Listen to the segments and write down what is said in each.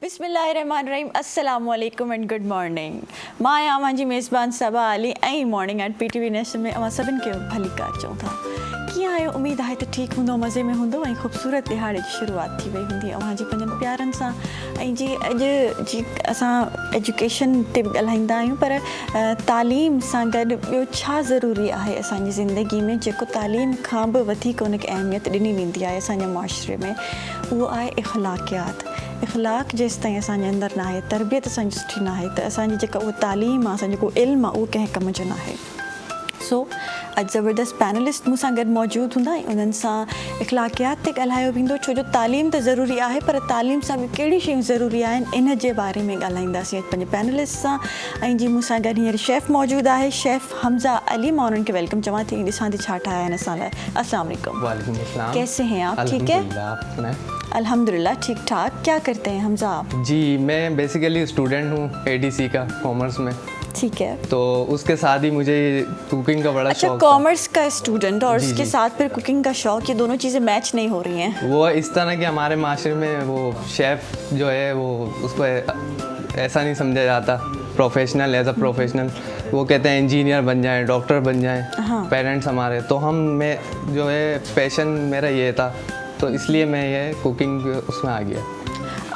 बिस्मिल्लाहिर्रहमानिर्रहीम अस्सलाम वालेकुम एंड गुड मॉर्निंग। मां आहियां मुंहिंजी मेज़बान सबा अली ऐं मॉर्निंग एट PTV नेशन में अवां सभिनि खे भली कार चऊं था। कीअं आहियो? उमेद आहे त ठीकु हूंदो, मज़े में हूंदो ऐं ख़ूबसूरत दिहाड़े जी शुरूआत थी वई हूंदी अव्हां जी पंजनि प्यारनि सां। ऐं जी अॼु जी असां एजुकेशन ते बि ॻाल्हाईंदा आहियूं, पर तालीम सां गॾु ॿियो छा ज़रूरी आहे असांजी ज़िंदगी में, जेको तालीम खां बि वधीक उनखे अहमियत ॾिनी वेंदी आहे असांजे मुआशरे में, उहो आहे इख़लाक़ियात। इख़लाक़ जेसि ताईं असांजे अंदरि न आहे, तरबियत असांजी सुठी न आहे, त असांजी जेका उहा तालीम आहे, असांजो जेको इल्मु आहे, उहो कंहिं कम जो न आहे। सो अॼु ज़बरदस्त पैनलिस्ट मूं सां गॾु मौजूदु हूंदा ऐं उन्हनि सां इख़लाक़ियात ते ॻाल्हायो वेंदो, छो जो तालीम त ज़रूरी आहे, पर तालीम सां बि कहिड़ी शयूं ज़रूरी आहिनि, इन जे बारे में ॻाल्हाईंदासीं अॼु पंहिंजे पैनलिस्ट सां। ऐं जी मूं सां गॾु हींअर शेफ़ मौजूदु आहे, शेफ़ हमज़ा अली। मां उन्हनि खे वेलकम चवां थी, ॾिसां थी छा ठाहिया आहिनि असां लाइ। अस्सलाम वालेकुम। वालेकुम अस्सलाम। कैसे हैं आप? ठीक है, अल्हम्दुलिल्लाह ठीक ठाक। क्या करते हैं हमज़ा आप? जी मैं बेसिकली स्टूडेंट हूँ ADC का, कॉमर्स में। ठीक है, तो उसके साथ ही मुझे कुकिंग का बड़ा अच्छा, शौक कॉमर्स का स्टूडेंट और जी, उसके जी। साथ फिर कुकिंग का शौक, ये दोनों चीज़ें मैच नहीं हो रही हैं। वो इस तरह कि हमारे माशरे में वो शेफ़ जो है वो उसको ऐसा नहीं समझा जाता प्रोफेशनल, एज अ प्रोफेशनल। वो कहते हैं इंजीनियर बन जाएं, डॉक्टर बन जाएं, हाँ। पेरेंट्स हमारे। तो मैं जो है पैशन मेरा ये था, तो इसलिए मैं ये कुकिंग उसमें आ गया।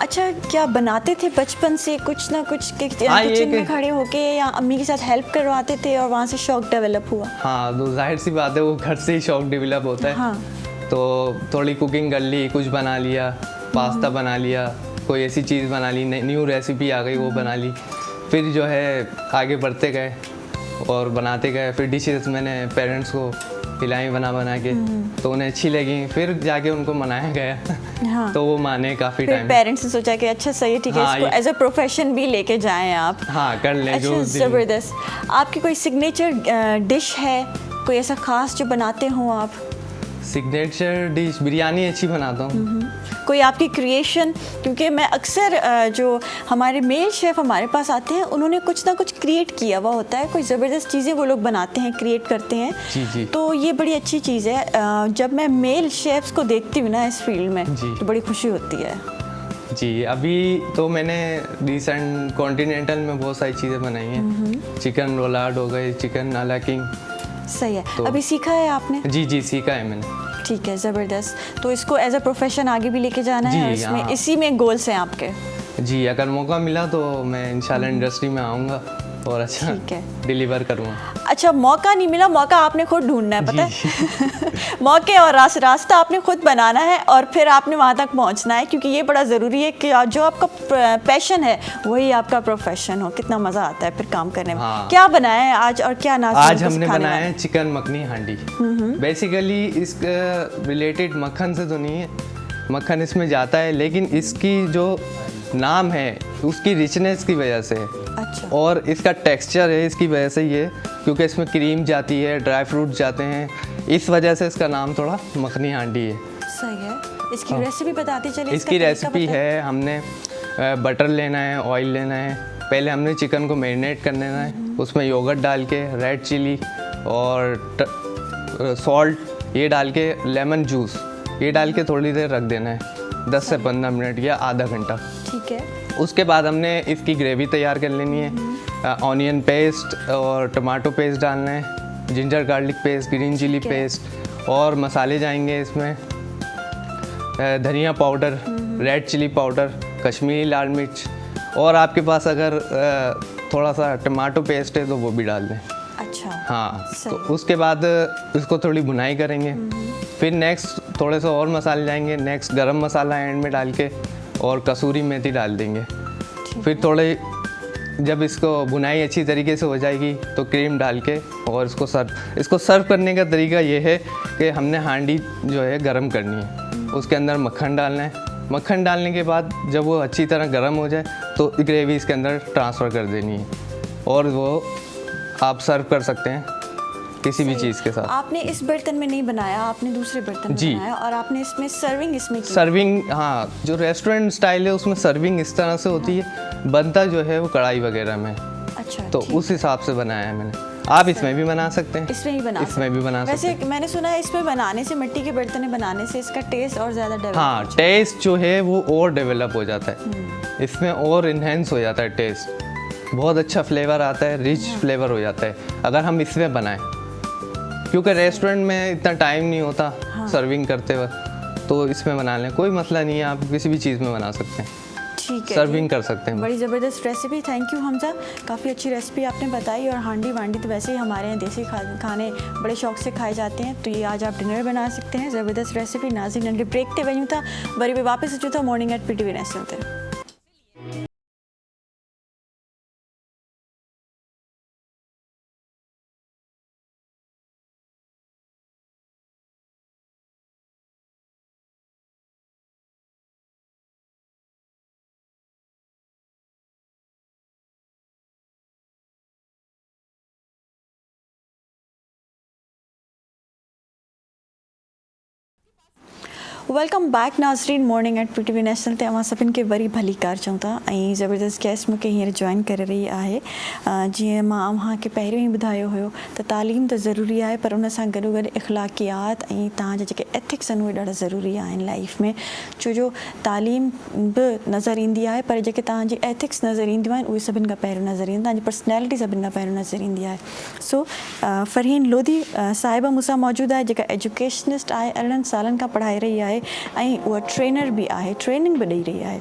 अच्छा, क्या बनाते थे बचपन से कुछ ना कुछ हाँ, ये किचन में कि- खड़े होके, या अम्मी के साथ हेल्प करवाते थे और वहाँ से शौक डेवलप हुआ? हाँ, तो जाहिर सी बात है वो घर से ही शौक डेवलप होता है। हाँ। तो थोड़ी कुकिंग कर ली, कुछ बना लिया, पास्ता बना लिया, कोई ऐसी चीज़ बना ली, न्यू रेसिपी आ गई वो बना ली। फिर जो है आगे बढ़ते गए और बनाते गए। फिर डिशेस मैंने पेरेंट्स को खिलाई बना के, तो उन्हें अच्छी लगी। फिर जाके उनको मनाया गया। हाँ। तो वो माने काफ़ी फिर टाइम। पेरेंट्स ने सोचा कि अच्छा सही है, ठीक है, हाँ, इसको ये- एज अ प्रोफेशन भी लेके जाएं आप। हाँ, कर लें जो अच्छा, दिन- ज़बरदस्त। आपकी कोई सिग्नेचर डिश है, कोई ऐसा ख़ास जो बनाते हो आप? सिग्नेचर डिश बिरयानी अच्छी बनाता हूँ। कोई आपकी क्रिएशन? क्योंकि मैं अक्सर जो हमारे मेल शेफ़ हमारे पास आते हैं, उन्होंने कुछ ना कुछ क्रिएट किया हुआ होता है, कोई ज़बरदस्त चीज़ें वो लोग बनाते हैं, क्रिएट करते हैं। जी, जी। तो ये बड़ी अच्छी चीज़ है। जब मैं मेल शेफ्स को देखती हूँ ना इस फील्ड में, जी। तो बड़ी खुशी होती है। जी, अभी तो मैंने रिसेंट कॉन्टिनेंटल में बहुत सारी चीज़ें बनाई हैं। चिकन रोलाड हो गई, चिकन अला किंग। सही है। तो- अभी सीखा है आपने? जी, सीखा है मैंने। ठीक है, ज़बरदस्त। तो इसको एज अ प्रोफेशन आगे भी लेके जाना है, जी, और इसमें हाँ। इसी में गोल्स हैं आपके? जी, अगर मौका मिला तो मैं इंशाल्लाह इंडस्ट्री में आऊँगा और अच्छा ठीक है। डिलीवर करूँगा। अच्छा, मौका नहीं मिला, मौका आपने खुद ढूंढना है, पता है? मौके और रास्ता आपने खुद बनाना है और फिर आपने वहाँ तक पहुँचना है, क्योंकि ये बड़ा ज़रूरी है कि जो आपका पैशन है वही आपका प्रोफेशन हो। कितना मज़ा आता है फिर काम करने में। हाँ। क्या बनाया है आज और क्या नाश्ता आज उनको हमने सिखाने बनाया वाले है चिकन मखनी हांडी। बेसिकली इस रिलेटेड मक्खन से तो नहीं है, मक्खन इसमें जाता है, लेकिन इसकी जो नाम है उसकी रिचनेस की वजह से है। अच्छा, और इसका टेक्सचर है इसकी वजह से, ये क्योंकि इसमें क्रीम जाती है, ड्राई फ्रूट जाते हैं, इस वजह से इसका नाम थोड़ा मखनी हांडी है। सही है। इसकी रेसिपी बताती चलिए। इसकी रेसिपी है, हमने बटर लेना है, ऑयल लेना है। पहले हमने चिकन को मैरिनेट कर लेना है, उसमें योगर्ट डाल के, रेड चिली और सॉल्ट ये डाल के, लेमन जूस ये डाल के थोड़ी देर रख देना है, 10 से 15 मिनट या आधा घंटा। ठीक है। उसके बाद हमने इसकी ग्रेवी तैयार कर लेनी है। ऑनियन पेस्ट और टमाटो पेस्ट डालना है, ginger garlic paste, green chilli ठीक है। पेस्ट, और मसाले जाएंगे इसमें धनिया powder, red chilli powder, Kashmiri लाल मिर्च, और आपके पास अगर थोड़ा सा टमाटो पेस्ट है तो वो भी डाल दें। अच्छा, हाँ, सही। तो उसके बाद इसको थोड़ी भुनाई करेंगे। फिर नेक्स्ट थोड़े से और मसाले जाएंगे, नेक्स्ट गरम मसाला एंड में डाल के और कसूरी मेथी डाल देंगे। फिर थोड़े जब इसको भुनाई अच्छी तरीके से हो जाएगी तो क्रीम डाल के और इसको सर्व करने का तरीका ये है कि हमने हांडी जो है गरम करनी है, उसके अंदर मक्खन डालना है। मक्खन डालने के बाद जब वो अच्छी तरह गरम हो जाए तो ग्रेवी इसके अंदर ट्रांसफ़र कर देनी है, और वो आप सर्व कर सकते हैं किसी भी चीज़ के साथ। आपने इस बर्तन में नहीं बनाया, आपने दूसरे बर्तन में जी। बनाया, और आपने इसमें सर्विंग इसमें की। सर्विंग, हाँ, जो रेस्टोरेंट स्टाइल है उसमें सर्विंग इस तरह से होती है, बनता जो है वो कढ़ाई वगैरह में, अच्छा, तो ठीक। उस हिसाब से बनाया है मैंने। आप इसमें भी बना सकते हैं, इसमें ही बना इसमें भी बना सकते वैसे मैंने सुना है इसमें बनाने से, मिट्टी के बर्तन बनाने से इसका टेस्ट और ज़्यादा डेवलप हाँ, टेस्ट जो है वो और डेवलप हो जाता है, इसमें और इन्हेंस हो जाता है टेस्ट, बहुत अच्छा फ्लेवर आता है, रिच फ्लेवर हो जाता है अगर हम इसमें बनाएं, क्योंकि रेस्टोरेंट में इतना टाइम नहीं होता सर्विंग करते वक्त, तो इसमें बना लें, कोई मसला नहीं है, आप किसी भी चीज़ में बना सकते हैं, ठीक है, सर्विंग कर सकते हैं। बड़ी ज़बरदस्त रेसिपी, थैंक यू हमजा, काफ़ी अच्छी रेसिपी आपने बताई। और हांडी वांडी तो वैसे ही हमारे यहाँ देसी खाने बड़े शौक से खाए जाते हैं, तो ये आज आप डिनर बना सकते हैं, ज़बरदस्त रेसिपी। नाज़रीन नंढे ब्रेक ते वञूं था, वरी बि वापसि अचूं था मॉर्निंग एट PTV नेशनल ते। वेलकम बैक नाज़रीन मॉर्निंग एट PTV नेशनल ते अवां सभिनि खे वरी भली कार चऊं था। ऐं ज़बरदस्त गेस्ट मूंखे हींअर जॉइन करे रही आहे। जीअं मां अव्हांखे पहिरियों ई ॿुधायो हुयो त तालीम त ज़रूरी आहे, पर उन सां गॾो गॾु इख़लाक़ियात ऐं तव्हांजा जेके एथिक्स आहिनि उहे ॾाढा ज़रूरी आहिनि लाइफ में, छो जो तालीम बि नज़र ईंदी आहे, पर जेके तव्हांजी एथिक्स नज़र ईंदियूं आहिनि उहे सभिनि खां पहिरियों नज़र ईंदियूं, तव्हांजी पर्सनैलिटी सभिनि खां पहिरियों नज़र ईंदी आहे। सो फ़रहीन लोधी साहिबा मूंसां मौजूदु आहे, जेका एजुकेशनिस्ट आहे, 18 सालनि खां पढ़ाए रही आहे ऐं उहा ट्रेनर बि आहे, ट्रेनिंग बि ॾेई रही आहे।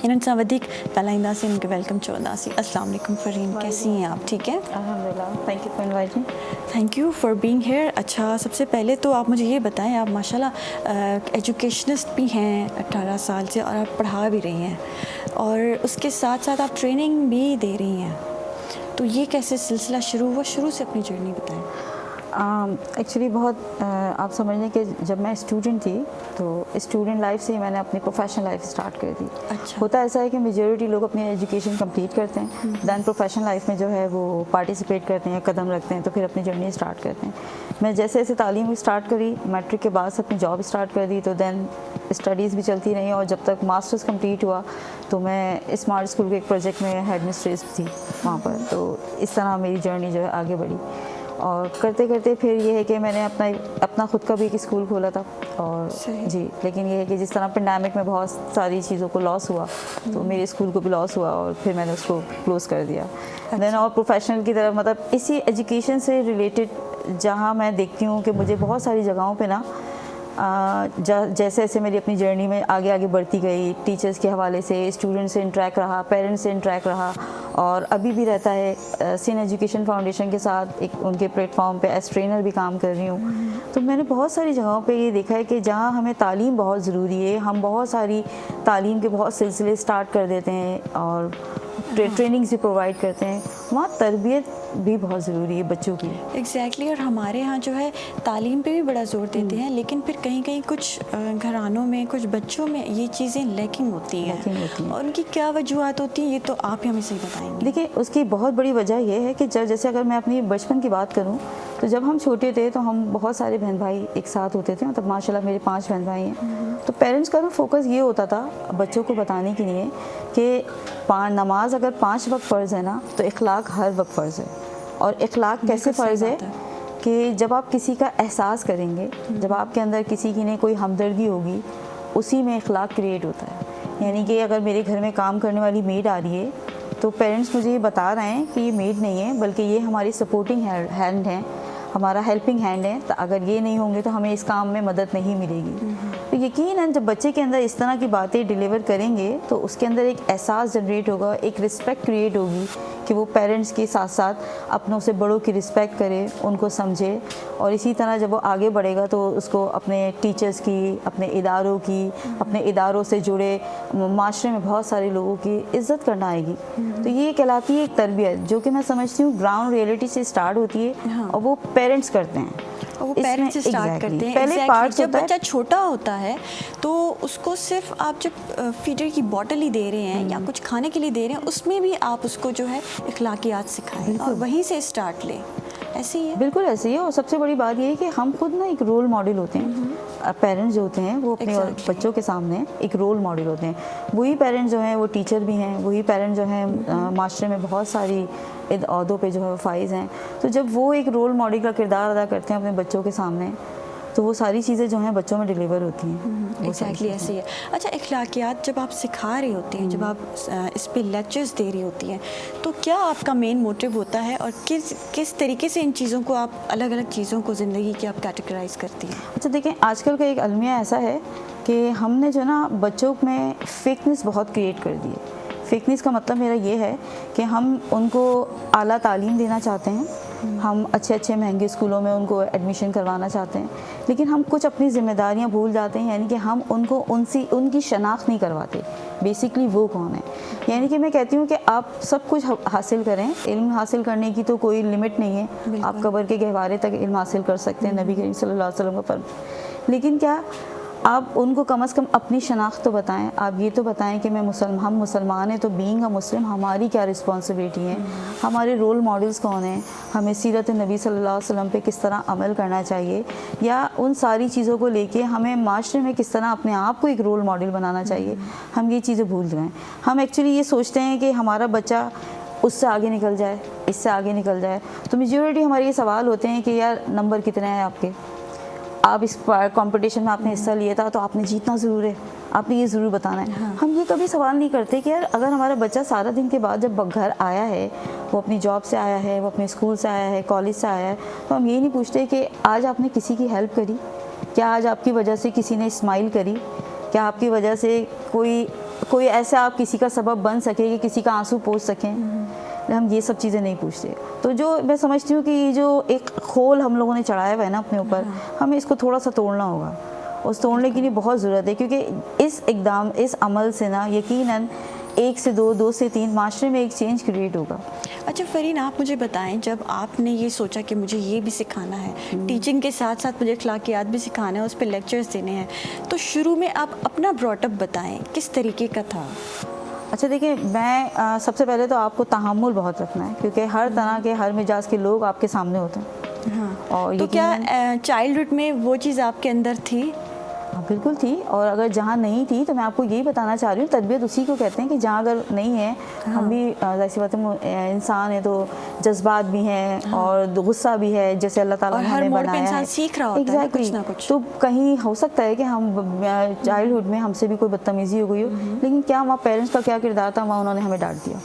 इन्हनि सां वधीक ॻाल्हाईंदासीं, उनखे वेलकम चवंदासीं। अस्सलाम वालेकुम फ़रहीन, कैसी हैं आप? ठीक है, अल्हम्दुलिल्लाह, thank you for inviting. Thank you for being here. अच्छा, सबसे पहले तो आप मुझे ये बताएं, आप माशाल्लाह एजुकेशनिस्ट भी हैं 18 साल से और आप पढ़ा भी रही हैं, और उसके साथ साथ आप ट्रेनिंग भी दे रही हैं, तो ये कैसे सिलसिला शुरू हुआ? शुरू से अपनी जर्नी बताएं। एक्चुअली बहुत आप समझ लें कि जब मैं स्टूडेंट थी तो स्टूडेंट लाइफ से ही मैंने अपनी प्रोफेशनल लाइफ स्टार्ट कर दी। अच्छा। होता ऐसा है कि मेजॉरिटी लोग अपनी एजुकेशन कंप्लीट करते हैं, दैन प्रोफेशनल लाइफ में जो है वो पार्टिसिपेट करते हैं, कदम रखते हैं, तो फिर अपनी जर्नी स्टार्ट करते हैं। मैं जैसे जैसे तालीम स्टार्ट करी, मैट्रिक के बाद से अपनी जॉब स्टार्ट कर दी, तो दैन स्टडीज़ भी चलती रही, और जब तक मास्टर्स कंप्लीट हुआ तो मैं स्मार्ट स्कूल के एक प्रोजेक्ट में हेड मिस्ट्रेस थी वहाँ पर। तो इस तरह मेरी जर्नी जो है आगे बढ़ी, और करते करते फिर ये है कि मैंने अपना ख़ुद का भी एक स्कूल खोला था, और जी, लेकिन ये है कि जिस तरह पेंडेमिक में बहुत सारी चीज़ों को लॉस हुआ, तो मेरे स्कूल को भी लॉस हुआ, और फिर मैंने उसको क्लोज़ कर दिया। देन और प्रोफेशनल की तरफ, मतलब इसी एजुकेशन से रिलेटेड जहाँ मैं देखती हूँ कि मुझे बहुत सारी जगहों पे ना जैसे जैसे मेरी अपनी जर्नी में आगे आगे बढ़ती गई, टीचर्स के हवाले से, स्टूडेंट से इंटरेक्ट रहा, पेरेंट्स से इंटरेक्ट रहा, और अभी भी रहता है। सिन एजुकेशन फाउंडेशन के साथ एक उनके प्लेटफॉर्म पे एज ट्रेनर भी काम कर रही हूँ। तो मैंने बहुत सारी जगहों पे ये देखा है कि जहाँ हमें तालीम बहुत ज़रूरी है, हम बहुत सारी तालीम के बहुत सिलसिले स्टार्ट कर देते हैं और ट्रेनिंग्स भी प्रोवाइड करते हैं, वहाँ तरबियत भी बहुत ज़रूरी है बच्चों की। एग्जैक्टली और हमारे यहाँ जो है तालीम पे भी बड़ा जोर देते हैं, लेकिन फिर कहीं कहीं कुछ घरानों में, कुछ बच्चों में ये चीज़ें लैकिंग होती हैं, और उनकी क्या वजूहत होती हैं, ये तो आप ही हमें सही बताएंगे। देखिए, उसकी बहुत बड़ी वजह यह है कि जैसे अगर मैं अपनी बचपन की बात करूँ, तो जब हम छोटे थे तो हम बहुत सारे बहन भाई एक साथ होते थे, मतलब माशाल्लाह मेरे 5 बहन भाई हैं। तो पेरेंट्स का ना फोकस ये होता था बच्चों को बताने के लिए कि नमाज अगर 5 वक्त फ़र्ज़ है ना, तो इखलाक हर वक्त फ़र्ज़ है। और इखलाक कैसे फ़र्ज़ है कि जब आप किसी का एहसास करेंगे, जब आपके अंदर किसी की ने कोई हमदर्दी होगी, उसी में इखलाक क्रिएट होता है। यानी कि अगर मेरे घर में काम करने वाली मेड आ रही है, तो पेरेंट्स मुझे ये बता रहे हैं कि ये मेड नहीं है, बल्कि ये हमारी सपोर्टिंग हैंड है, हमारा हेल्पिंग हैंड है, तो अगर ये नहीं होंगे तो हमें इस काम में मदद नहीं मिलेगी। तो यकीनन जब बच्चे के अंदर इस तरह की बातें डिलीवर करेंगे, तो उसके अंदर एक एहसास जनरेट होगा, एक रिस्पेक्ट क्रिएट होगी कि वो पेरेंट्स के साथ साथ अपनों से बड़ों की रिस्पेक्ट करे, उनको समझे। और इसी तरह जब वो आगे बढ़ेगा तो उसको अपने टीचर्स की, अपने इदारों की, अपने इदारों से जुड़े माशरे में बहुत सारे लोगों की इज़्ज़त करना आएगी। तो ये कहलाती है एक तरबियत, जो कि मैं समझती हूँ ग्राउंड रियलिटी से स्टार्ट होती है, और वो पेरेंट्स करते हैं, वो पेरेंट्स से स्टार्ट करते हैं। पहले पार्ट जब बच्चा छोटा होता है तो उसको सिर्फ आप जब फीडर की बॉटल ही दे रहे हैं या कुछ खाने के लिए दे रहे हैं, उसमें भी आप उसको जो है इखलाकियात सिखाएं और वहीं से स्टार्ट लें। ऐसे ही है, बिल्कुल ऐसे ही है। और सबसे बड़ी बात ये है कि हम खुद ना एक रोल मॉडल होते हैं। पेरेंट्स जो होते हैं वो अपने बच्चों के सामने एक रोल मॉडल होते हैं। वही पेरेंट्स जो हैं वो टीचर भी हैं, वही पेरेंट्स जो हैं माशरे में बहुत सारी ओहदों पे जो है फाइज हैं। तो जब वो एक रोल मॉडल का किरदार अदा करते हैं अपने बच्चों के सामने, तो वो सारी चीज़ें जो हैं बच्चों में डिलीवर होती हैं। एग्जैक्टली ऐसे ही है। अच्छा, इखलाकियात जब आप सिखा रही होती हैं, जब आप इस पे लेक्चर्स दे रही होती हैं, तो क्या आपका मेन मोटिव होता है और किस तरीके से इन चीज़ों को आप अलग अलग चीज़ों को ज़िंदगी की आप कैटेगराइज करती हैं? अच्छा देखें, आजकल का एक अलमिया ऐसा है कि हमने जो ना बच्चों में फेकनेस बहुत क्रिएट कर दी है। फेकनेस का मतलब मेरा ये है कि हम उनको आला तालीम देना चाहते हैं, हम अच्छे अच्छे महंगे स्कूलों में उनको एडमिशन करवाना चाहते हैं, लेकिन हम कुछ अपनी ज़िम्मेदारियां भूल जाते हैं, यानी कि हम उनको उनकी शनाख्त नहीं करवाते बेसिकली वो कौन है। यानी कि मैं कहती हूँ कि आप सब कुछ हासिल करें, इल्म हासिल करने की तो कोई लिमिट नहीं है, आप कब्र के गहवारे तक इल्म हासिल कर सकते हैं, नबी करीम सल्लल्लाहु अलैहि वसल्लम का फर्मान। लेकिन क्या आप उनको कम से कम अपनी शनाख्त तो बताएं, आप ये तो बताएं कि हम मुसलमान हैं, तो बीइंग अ मुस्लिम हमारी क्या रिस्पॉन्सिबिलिटी है, हमारे रोल मॉडल्स कौन हैं, हमें सीरत नबी सल्लल्लाहु अलैहि वसल्लम पे किस तरह अमल करना चाहिए, या उन सारी चीज़ों को लेके हमें माशरे में किस तरह अपने आप को एक रोल मॉडल बनाना चाहिए, हम ये चीज़ें भूल गए। हम एक्चुअली ये सोचते हैं कि हमारा बच्चा उससे आगे निकल जाए, इससे आगे निकल जाए, तो मेजॉरिटी हमारे ये सवाल होते हैं कि यार नंबर कितने हैं आपके, आप इस कंपटीशन में आपने हिस्सा लिया था तो आपने जीतना ज़रूर है, आपने ये ज़रूर बताना है। हाँ। हम ये कभी सवाल नहीं करते कि यार अगर हमारा बच्चा सारा दिन के बाद जब घर आया है, वो अपनी जॉब से आया है, वो अपने स्कूल से आया है, कॉलेज से आया है, तो हम ये नहीं पूछते कि आज आपने किसी की हेल्प करी, क्या आज आपकी वजह से किसी ने स्माइल करी, क्या आपकी वजह से कोई ऐसा आप किसी का सबब बन सके कि किसी का आंसू पोंछ सकें। हम ये सब चीज़ें नहीं पूछते। तो जो मैं समझती हूँ कि ये जो एक खोल हम लोगों ने चढ़ाया हुआ है ना अपने ऊपर, हमें इसको थोड़ा सा तोड़ना होगा। उस तोड़ने के लिए बहुत ज़रूरत है, क्योंकि इस अमल से ना यकीनन 1 से 2, 2 से 3 माशरे में एक चेंज क्रिएट होगा। अच्छा फरीन, आप मुझे बताएं, जब आपने ये सोचा कि मुझे ये भी सिखाना है, टीचिंग के साथ साथ मुझे अखलाकियात भी सिखाना है, उस पर लेक्चर्स देने हैं, तो शुरू में आप अपना ब्रॉटअप बताएं किस तरीके का था? अच्छा देखिए, मैं सबसे पहले तो आपको तहम्मुल बहुत रखना है, क्योंकि हर तरह के हर मिजाज के लोग आपके सामने होते हैं। हाँ। और तो क्या चाइल्डहुड में वो चीज़ आपके अंदर थी? हाँ बिल्कुल थी, और अगर जहाँ नहीं थी तो मैं आपको यही बताना चाह रही हूँ, तरबियत उसी को कहते हैं कि जहाँ अगर नहीं है, हाँ। हम भी ऐसी बात है, इंसान है तो जज्बात भी हैं, हाँ। और गुस्सा भी है, जैसे अल्लाह ताला ने हमें बनाया है। इंसान सीख रहा होता है कुछ ना कुछ। तो कहीं हो सकता है कि हम चाइल्डहुड में हमसे भी कोई बदतमीजी हो गई हो, लेकिन क्या वहाँ पेरेंट्स का क्या किरदार था, वहाँ उन्होंने हमें डांट दिया।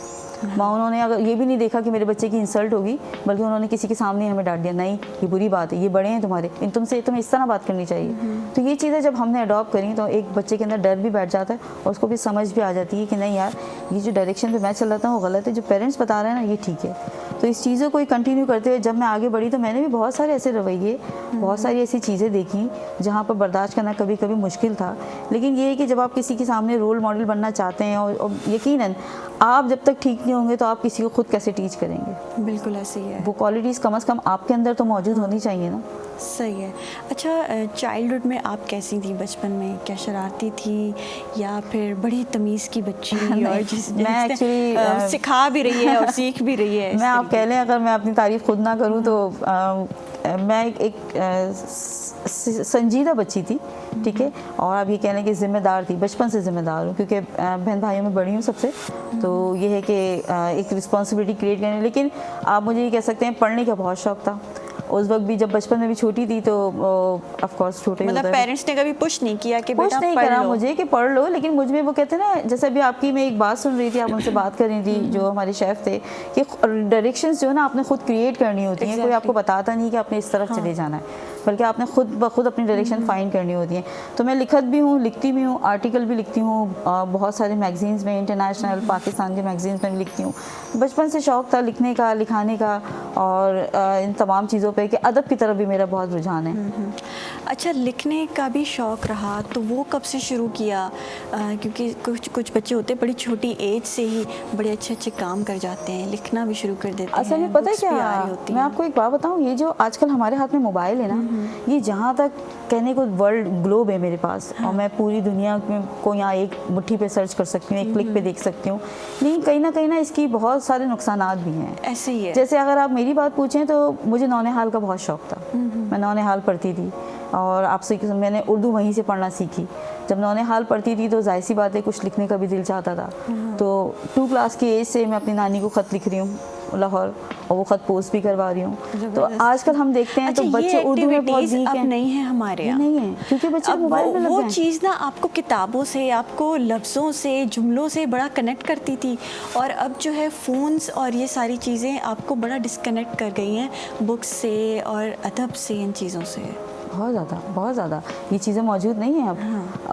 माँ उन्होंने अगर ये भी नहीं देखा कि मेरे बच्चे की इंसल्ट होगी, बल्कि उन्होंने किसी के सामने हमें डांट दिया, नहीं ये बुरी बात है, ये बड़े हैं तुम्हारे, तुम्हें इस तरह बात करनी चाहिए। तो ये चीज़ें जब हमने अडॉप्ट करी तो एक बच्चे के अंदर डर भी बैठ जाता है, और उसको भी समझ भी आ जाती है कि नहीं यार, ये जो डायरेक्शन पे मैं चल रहा था वो गलत है, जो पेरेंट्स बता रहे हैं ना ये ठीक है। तो इस चीज़ों को कंटिन्यू करते हुए जब मैं आगे बढ़ी, तो मैंने भी बहुत सारे ऐसे रवैये, बहुत सारी ऐसी चीज़ें देखी जहाँ पर बर्दाश्त करना कभी कभी मुश्किल था। लेकिन ये है कि जब आप किसी के सामने रोल मॉडल बनना चाहते हैं, और यकीनन आप जब तक ठीक नहीं होंगे तो आप किसी को खुद कैसे टीच करेंगे? बिल्कुल ऐसे ही है। वो क्वालिटीज़ कम से कम आपके अंदर तो मौजूद होनी चाहिए ना। सही है। अच्छा, चाइल्डहुड में आप कैसी थी? बचपन में क्या शरारती थी या फिर बड़ी तमीज़ की बच्ची? और मैं एक्चुअली सिखा भी रही है और सीख भी रही है। मैं आप कह लें, अगर मैं अपनी तारीफ़ खुद ना करूं तो मैं एक संजीदा बच्ची थी, ठीक है, और आप ये कह लें कि ज़िम्मेदार थी, बचपन से ज़िम्मेदार हूँ, क्योंकि बहन भाइयों में बड़ी हूँ सबसे, तो ये है कि एक रिस्पॉन्सिबिलिटी क्रिएट करने। लेकिन आप मुझे ये कह सकते हैं पढ़ने का बहुत शौक़ था उस वक्त भी, जब बचपन में भी छोटी थी तो ऑफ कोर्स छोटे मतलब पेरेंट्स ने कभी पुश नहीं किया कि पुश नहीं करा मुझे कि पढ़ लो, लेकिन मुझ में वो कहते हैं ना, जैसे अभी आपकी मैं एक बात सुन रही थी, आप उनसे बात कर रही थी जो हमारे शेफ थे, कि डायरेक्शंस जो है ना आपने खुद क्रिएट करनी होती हैं। कोई आपको बताता नहीं कि आपने इस तरफ चले जाना है, बल्कि आपने खुद ब खुद अपनी डायरेक्शन फाइंड करनी होती है। तो मैं लिखत भी हूँ, लिखती भी हूँ, आर्टिकल भी लिखती हूँ, बहुत सारे मैगजीन्स में, इंटरनेशनल पाकिस्तान के मैगजीन्स में भी लिखती हूँ। बचपन से शौक़ था लिखने का, लिखाने का, और इन तमाम चीज़ों पे कि अदब की तरफ भी मेरा बहुत रुझान है। अच्छा, लिखने का भी शौक़ रहा, तो वो कब से शुरू किया? क्योंकि कुछ बच्चे होते हैं बड़ी छोटी एज से ही बड़े अच्छे अच्छे काम कर जाते हैं, लिखना भी शुरू कर देते हैं। असल में पता है क्या, मैं आपको एक बात बताऊँ, ये जो आजकल हमारे हाथ में मोबाइल है ना, ये जहाँ तक कहने को वर्ल्ड ग्लोब है मेरे पास, और मैं पूरी दुनिया को यहाँ एक मुट्ठी पे सर्च कर सकती हूँ, एक क्लिक पे देख सकती हूँ। लेकिन कहीं ना इसकी बहुत सारे नुकसानात भी हैं। ऐसे ही है। जैसे अगर आप मेरी बात पूछें तो मुझे नौनिहाल का बहुत शौक़ था, मैं नौनिहाल पढ़ती थी, और आपसे मैंने उर्दू वहीं से पढ़ना सीखी। जब नौनिहाल पढ़ती थी तो जाहिर सी बात है कुछ लिखने का भी दिल चाहता था। तो 2 क्लास की एज से मैं अपनी नानी को ख़त लिख रही हूँ, लाहौर, और वो ख़त पोस्ट भी करवा रही हूँ। तो ज़बरदस्त। आजकल हम देखते हैं तो अच्छा, बच्चे ये उर्दू में बहुत activities वीक अब हैं। नहीं है हमारे ये यहाँ। नहीं है क्योंकि बच्चे अब मोबाइल पे लग वो गए हैं। चीज़ ना आपको किताबों से, आपको लफ्ज़ों से, जुमलों से बड़ा कनेक्ट करती थी, और अब जो है फ़ोन्स और ये सारी चीज़ें आपको बड़ा डिस्कनेक्ट कर गई हैं बुक्स से और अदब से, इन चीज़ों से। बहुत ज़्यादा ये चीज़ें मौजूद नहीं हैं अब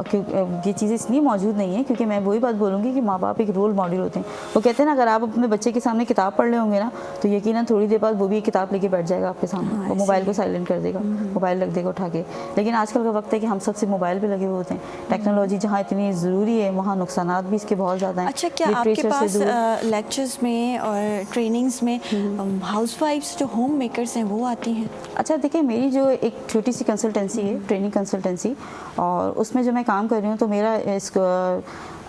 क्योंकि ये चीज़ें इसलिए मौजूद नहीं है क्योंकि मैं वही बात बोलूँगी कि माँ बाप एक रोल मॉडल होते हैं। वो कहते हैं ना, अगर आप अपने बच्चे के सामने किताब पढ़ रहे होंगे ना तो यकीनन थोड़ी देर बाद वो भी एक किताब लेके बैठ जाएगा आपके सामने, वो मोबाइल को साइलेंट कर देगा, मोबाइल रख देगा उठा के। लेकिन आजकल का वक्त है कि हम सबसे मोबाइल पर लगे हुए होते हैं। टेक्नोलॉजी जहाँ इतनी ज़रूरी है वहाँ नुकसानात भी इसके बहुत ज़्यादा हैं। अच्छा, क्या आपके लिटरेचर से पास दूर। लेक्चर्स में और ट्रेनिंग्स में हाउसवाइफ्स जो होम मेकर्स हैं वो आती हैं? अच्छा देखिए, मेरी जो एक छोटी सी कंसल्टेंसी है, ट्रेनिंग कंसल्टेंसी, और उसमें जो मैं काम कर रही हूँ तो मेरा इसको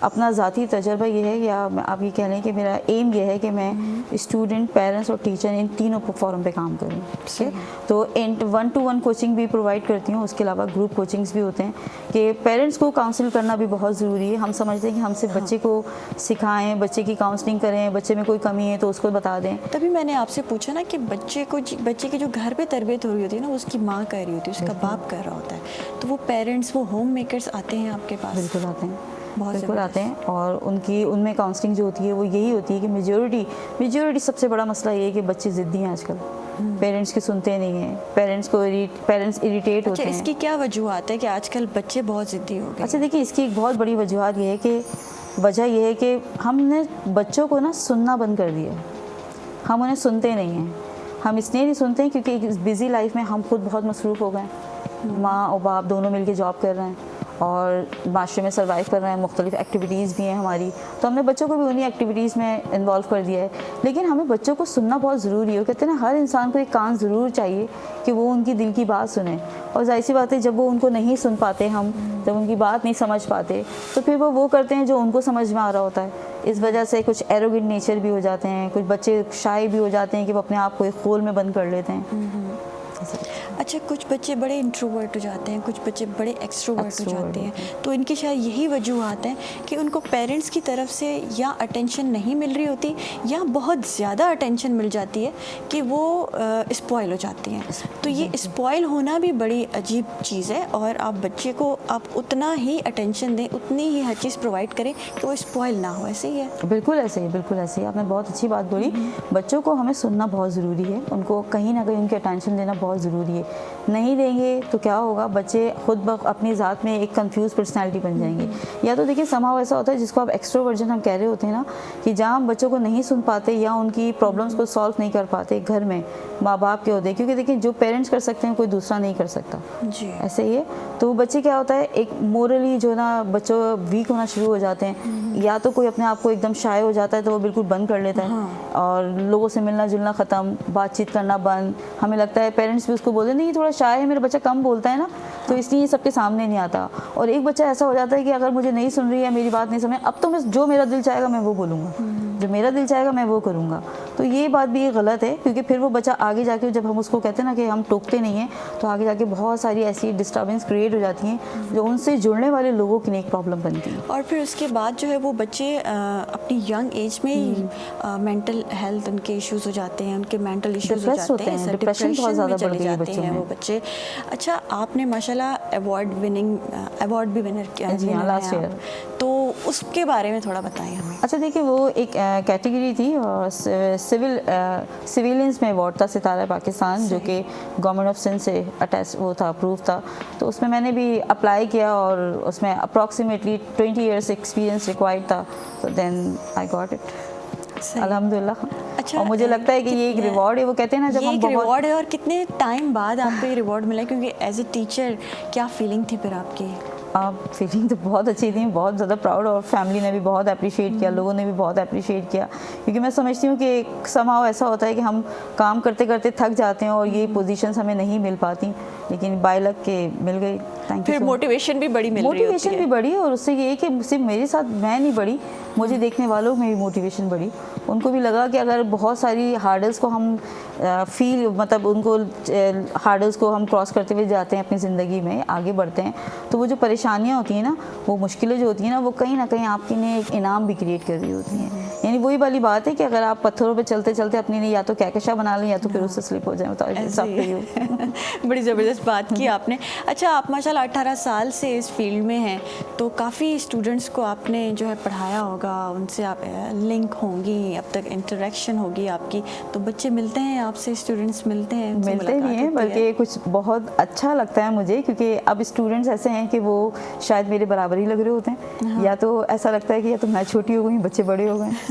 अपना ज़ाती तजर्बा ये है, या आप ये कह लें कि मेरा एम ये है कि मैं स्टूडेंट, पेरेंट्स और टीचर इन तीनों प्लेटफॉर्म पे काम करूँ। ठीक है, तो 1-to-1 कोचिंग भी प्रोवाइड करती हूँ। उसके अलावा ग्रुप कोचिंग्स भी होते हैं कि पेरेंट्स को काउंसिल करना भी बहुत ज़रूरी है। हम समझते हैं कि हम सिर्फ बच्चे को सिखाएं, बच्चे की काउंसलिंग करें, बच्चे में कोई कमी है तो उसको बता दें। तभी मैंने आपसे पूछा ना कि बच्चे की जो घर पे तरबियत हो रही होती है ना, वो उसकी माँ कर रही होती है, उसका बाप कर रहा होता है, तो वो पेरेंट्स, वो होम मेकर्स आते हैं आपके पास? बिल्कुल आते हैं, बहुत बिल्कुल ज़बरदस्त। आते हैं। और उनमें काउंसलिंग जो होती है वो यही होती है कि मेजॉरिटी सबसे बड़ा मसला ये है कि बच्चे ज़िद्दी हैं आजकल, पेरेंट्स की सुनते नहीं हैं, पेरेंट्स इरिटेट अच्छा, होते हैं। इसकी क्या वजूहत है कि आजकल बच्चे बहुत ज़िद्दी हो गए? अच्छा देखिए, इसकी एक बहुत बड़ी वजूहत ये है कि वजह यह है कि हमने बच्चों को ना सुनना बंद कर दिया है। हम उन्हें सुनते नहीं हैं। हम इसलिए नहीं सुनते हैं क्योंकि इस बिज़ी लाइफ में हम खुद बहुत मसरूफ़ हो गए हैं। माँ और बाप दोनों मिलके जॉब कर रहे हैं और माशरे में सर्वाइव कर रहे हैं, मुख्तलिफ एक्टिविटीज़ भी हैं हमारी, तो हमने बच्चों को भी उन्हीं एक्टिविटीज़ में इन्वॉल्व कर दिया है। लेकिन हमें बच्चों को सुनना बहुत ज़रूरी है। वो कहते हैं ना, हर इंसान को एक कान ज़रूर चाहिए कि वो उनकी दिल की बात सुने। और जाहिर सी बात है, जब वो उनको नहीं सुन पाते, हम जब उनकी बात नहीं समझ पाते, तो फिर वो करते हैं जो उनको समझ में आ रहा होता है। इस वजह से कुछ एरोगेंट नेचर भी हो जाते हैं, कुछ बच्चे शाय भी हो जाते हैं कि वो अपने आप को एक खोल में बंद कर लेते हैं। अच्छा, कुछ बच्चे बड़े इंट्रोवर्ट हो जाते हैं, कुछ बच्चे बड़े एक्सट्रोवर्ट हो जाते हैं, तो इनकी शायद यही वजूहत हैं कि उनको पेरेंट्स की तरफ से या अटेंशन नहीं मिल रही होती या बहुत ज़्यादा अटेंशन मिल जाती है कि वो स्पॉइल हो जाती हैं। तो ये स्पॉइल होना भी बड़ी अजीब चीज़ है, और आप बच्चे को आप उतना ही अटेंशन दें, उतनी ही हर चीज़ प्रोवाइड करें कि वो स्पॉइल ना हो। ऐसे ही है? बिल्कुल ऐसे ही, बिल्कुल ऐसे ही। आपने बहुत अच्छी बात बोली। बच्चों को हमें सुनना बहुत ज़रूरी है, उनको कहीं ना कहीं उनकी अटेंशन देना बहुत ज़रूरी है। नहीं देंगे तो क्या होगा, बच्चे खुद अपनी ज़ात में एक कंफ्यूज पर्सनालिटी बन जाएंगे। या तो देखिए, समाव ऐसा होता है जिसको आप एक्सट्रोवर्जन हम कह रहे होते हैं ना, कि जहाँ हम बच्चों को नहीं सुन पाते या उनकी प्रॉब्लम्स को सॉल्व नहीं कर पाते घर में माँ बाप के होते हैं, क्योंकि देखिए जो पेरेंट्स कर सकते हैं कोई दूसरा नहीं कर सकता। जी। ऐसे ही है। तो बच्चे क्या होता है, एक मोरली जो ना बच्चों वीक होना शुरू हो जाते हैं। या तो कोई अपने आप को एकदम शाय हो जाता है तो वो बिल्कुल बंद कर लेता है, और लोगों से मिलना जुलना ख़त्म, बातचीत करना बंद। हमें लगता है पेरेंट्स भी उसको बोलते नहीं, थोड़ा शाय है मेरा बच्चा, कम बोलता है ना, तो इसलिए सबके सामने नहीं आता। और एक बच्चा ऐसा हो जाता है कि अगर मुझे नहीं सुन रही है, मेरी बात नहीं समझ, अब तो मैं जो मेरा दिल चाहेगा मैं वो बोलूँगा, जो मेरा दिल चाहेगा मैं वो करूँगा। तो ये बात भी गलत है, क्योंकि फिर वो बच्चा आगे जाके, जब हम उसको कहते हैं ना कि हम टोकते नहीं हैं, तो आगे जाके बहुत सारी ऐसी डिस्टर्बेंस क्रिएट हो जाती हैं जो उनसे जुड़ने वाले लोगों के लिए एक प्रॉब्लम बनती है। और फिर उसके बाद जो है वो बच्चे अपनी यंग एज में ही मेंटल हेल्थ उनके इश्यूज हो जाते हैं, उनके मेंटल इश्यूज हो जाते हैं, डिप्रेशन बहुत ज़्यादा बढ़ गई है बच्चों में। वो बच्चे। अच्छा, आपने माशाल्लाह अवार्ड भी विनर किया जी हाँ, लास्ट ईयर। तो उसके बारे में थोड़ा बताएं हमें। अच्छा देखिए, वो एक कैटेगरी थी और सिविलियंस में अवार्ड था, सितारा पाकिस्तान, जो कि गवर्नमेंट ऑफ सिंध से अटैच वो था, अप्रूव था। तो उसमें मैंने भी अप्लाई किया और उसमें अप्रॉक्सीमेटली 20 ईयर्स एक्सपीरियंस रिक्वायर्ड था, तो देन आई गॉट इट, अल्हम्दुलिल्लाह। अच्छा, और मुझे लगता है कि ये एक रिवॉर्ड है। वो कहते हैं ना, जब हम बहुत रिवॉर्ड है, और कितने टाइम बाद आपको ये रिवॉर्ड मिला, क्योंकि एज ए टीचर क्या फीलिंग थी फिर आपकी? फीलिंग तो बहुत अच्छी थी, बहुत ज़्यादा प्राउड, और फैमिली ने भी बहुत अप्रिशिएट किया, लोगों ने भी बहुत अप्रिशिएट किया। क्योंकि मैं समझती हूँ कि समाव ऐसा होता है कि हम काम करते करते थक जाते हैं और ये पोजीशंस हमें नहीं मिल पाती, लेकिन बाय लक के मिल गई। Thank you. फिर मोटिवेशन भी बड़ी मिल रही होती है। मोटिवेशन भी बढ़ी, और उससे ये है कि सिर्फ मेरे साथ मैं नहीं बढ़ी, मुझे देखने वालों में भी मोटिवेशन बढ़ी। उनको भी लगा कि अगर बहुत सारी हार्डल्स को हम उनको हार्डल्स को हम क्रॉस करते हुए जाते हैं अपनी ज़िंदगी में, आगे बढ़ते हैं, तो वो जो परेशानी परेशानियाँ होती हैं ना, वो मुश्किलें जो होती हैं ना, वो कहीं ना कहीं आपके लिए एक इनाम भी क्रिएट कर रही होती हैं। यानी वही वाली बात है कि अगर आप पत्थरों पे चलते चलते अपने लिए या तो कहकशा बना लें या तो फिर उससे स्लिप हो जाए। तो ऐसे ही। बड़ी ज़बरदस्त बात की आपने। अच्छा, आप माशाल्लाह 18 साल से इस फील्ड में हैं, तो काफ़ी स्टूडेंट्स को आपने जो है पढ़ाया होगा, उनसे आप लिंक होंगी, अब तक इंटरेक्शन होगी आपकी, तो बच्चे मिलते हैं आपसे, स्टूडेंट्स मिलते हैं, उनसे मिलते भी मुलाकात हैं, होती बल्कि है? कुछ बहुत अच्छा लगता है मुझे, क्योंकि अब स्टूडेंट्स ऐसे हैं कि वो शायद मेरे बराबर ही लग रहे होते हैं, या तो ऐसा लगता है कि या तो मैं छोटी हो गई, बच्चे बड़े हो गए।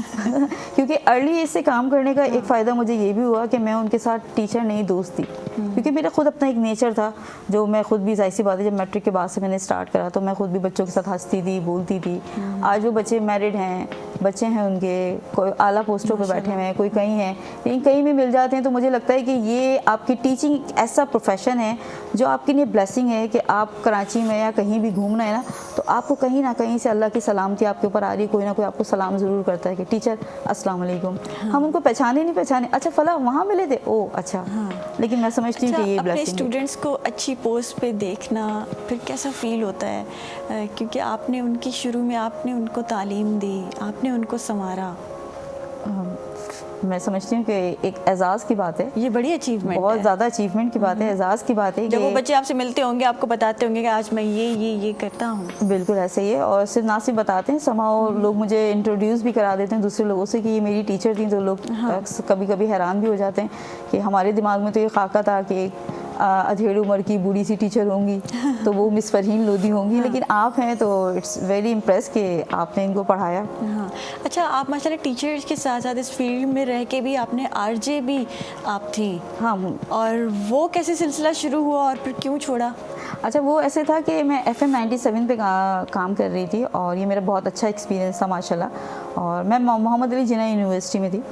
क्योंकि अर्ली एज से काम करने का एक फ़ायदा मुझे ये भी हुआ कि मैं उनके साथ टीचर नहीं दोस्त थी, क्योंकि मेरा खुद अपना एक नेचर था, जो मैं खुद भी, जाहिर सी बात है, जब मैट्रिक के बाद से मैंने स्टार्ट करा तो मैं खुद भी बच्चों के साथ हंसती थी, बोलती थी। आज वो बच्चे मैरिड हैं, बच्चे हैं उनके, कोई आला पोस्टों पे बैठे हुए हैं, कोई कहीं हैं, लेकिन कहीं भी मिल जाते हैं। तो मुझे लगता है कि ये आपकी टीचिंग एक ऐसा प्रोफेशन है जो आपके लिए ब्लेसिंग है कि आप कराची में या कहीं भी घूमना है ना, तो आपको कहीं ना कहीं से अल्लाह की सलामती आपके ऊपर आ रही है, कोई ना कोई आपको सलाम ज़रूर करता है कि टीचर अस्सलाम वालेकुम। हम उनको पहचाने नहीं पहचाने, अच्छा फला वहाँ मिले थे, ओ अच्छा। लेकिन मैं समझती हूँ कि ये अपने ब्लेसिंग है। स्टूडेंट्स को अच्छी पोस्ट पे देखना फिर कैसा फील होता है? क्योंकि आपने उनकी शुरू में आपने उनको तालीम दी, आपने उनको संवारा, मैं समझती हूँ कि एक एजाज़ की बात है, ये बड़ी अचीवमेंट बहुत है। ज़्यादा अचीवमेंट की बात है, एजाज़ की बात है जब वो कि बच्चे आपसे मिलते होंगे, आपको बताते होंगे कि आज मैं ये करता हूँ। बिल्कुल ऐसे ही है, और सिर्फ ना सिर्फ बताते हैं, समाओ लोग मुझे इंट्रोड्यूस भी करा देते हैं दूसरे लोगों से कि ये मेरी टीचर थी, तो लोग कभी कभी हैरान भी हो जाते हैं कि हमारे दिमाग में तो ये खाका था कि एक अधेड़ उम्र की बूढ़ी सी टीचर होंगी तो वो मिस फरहीन लोधी होंगी, लेकिन आप हैं तो इट्स वेरी इम्प्रेस कि आपने इनको पढ़ाया। हाँ, अच्छा, आप माशाल्लाह टीचर्स के साथ साथ इस फील्ड में रह के भी आपने आरजे भी आप थी, हाँ, और वो कैसे सिलसिला शुरू हुआ और फिर क्यों छोड़ा? अच्छा, वो ऐसे था कि मैं FM 97 पे काम कर रही थी, और ये मेरा बहुत अच्छा एक्सपीरियंस था माशाल्लाह। और मैं मोहम्मद अली जिन्ना यूनिवर्सिटी में थी,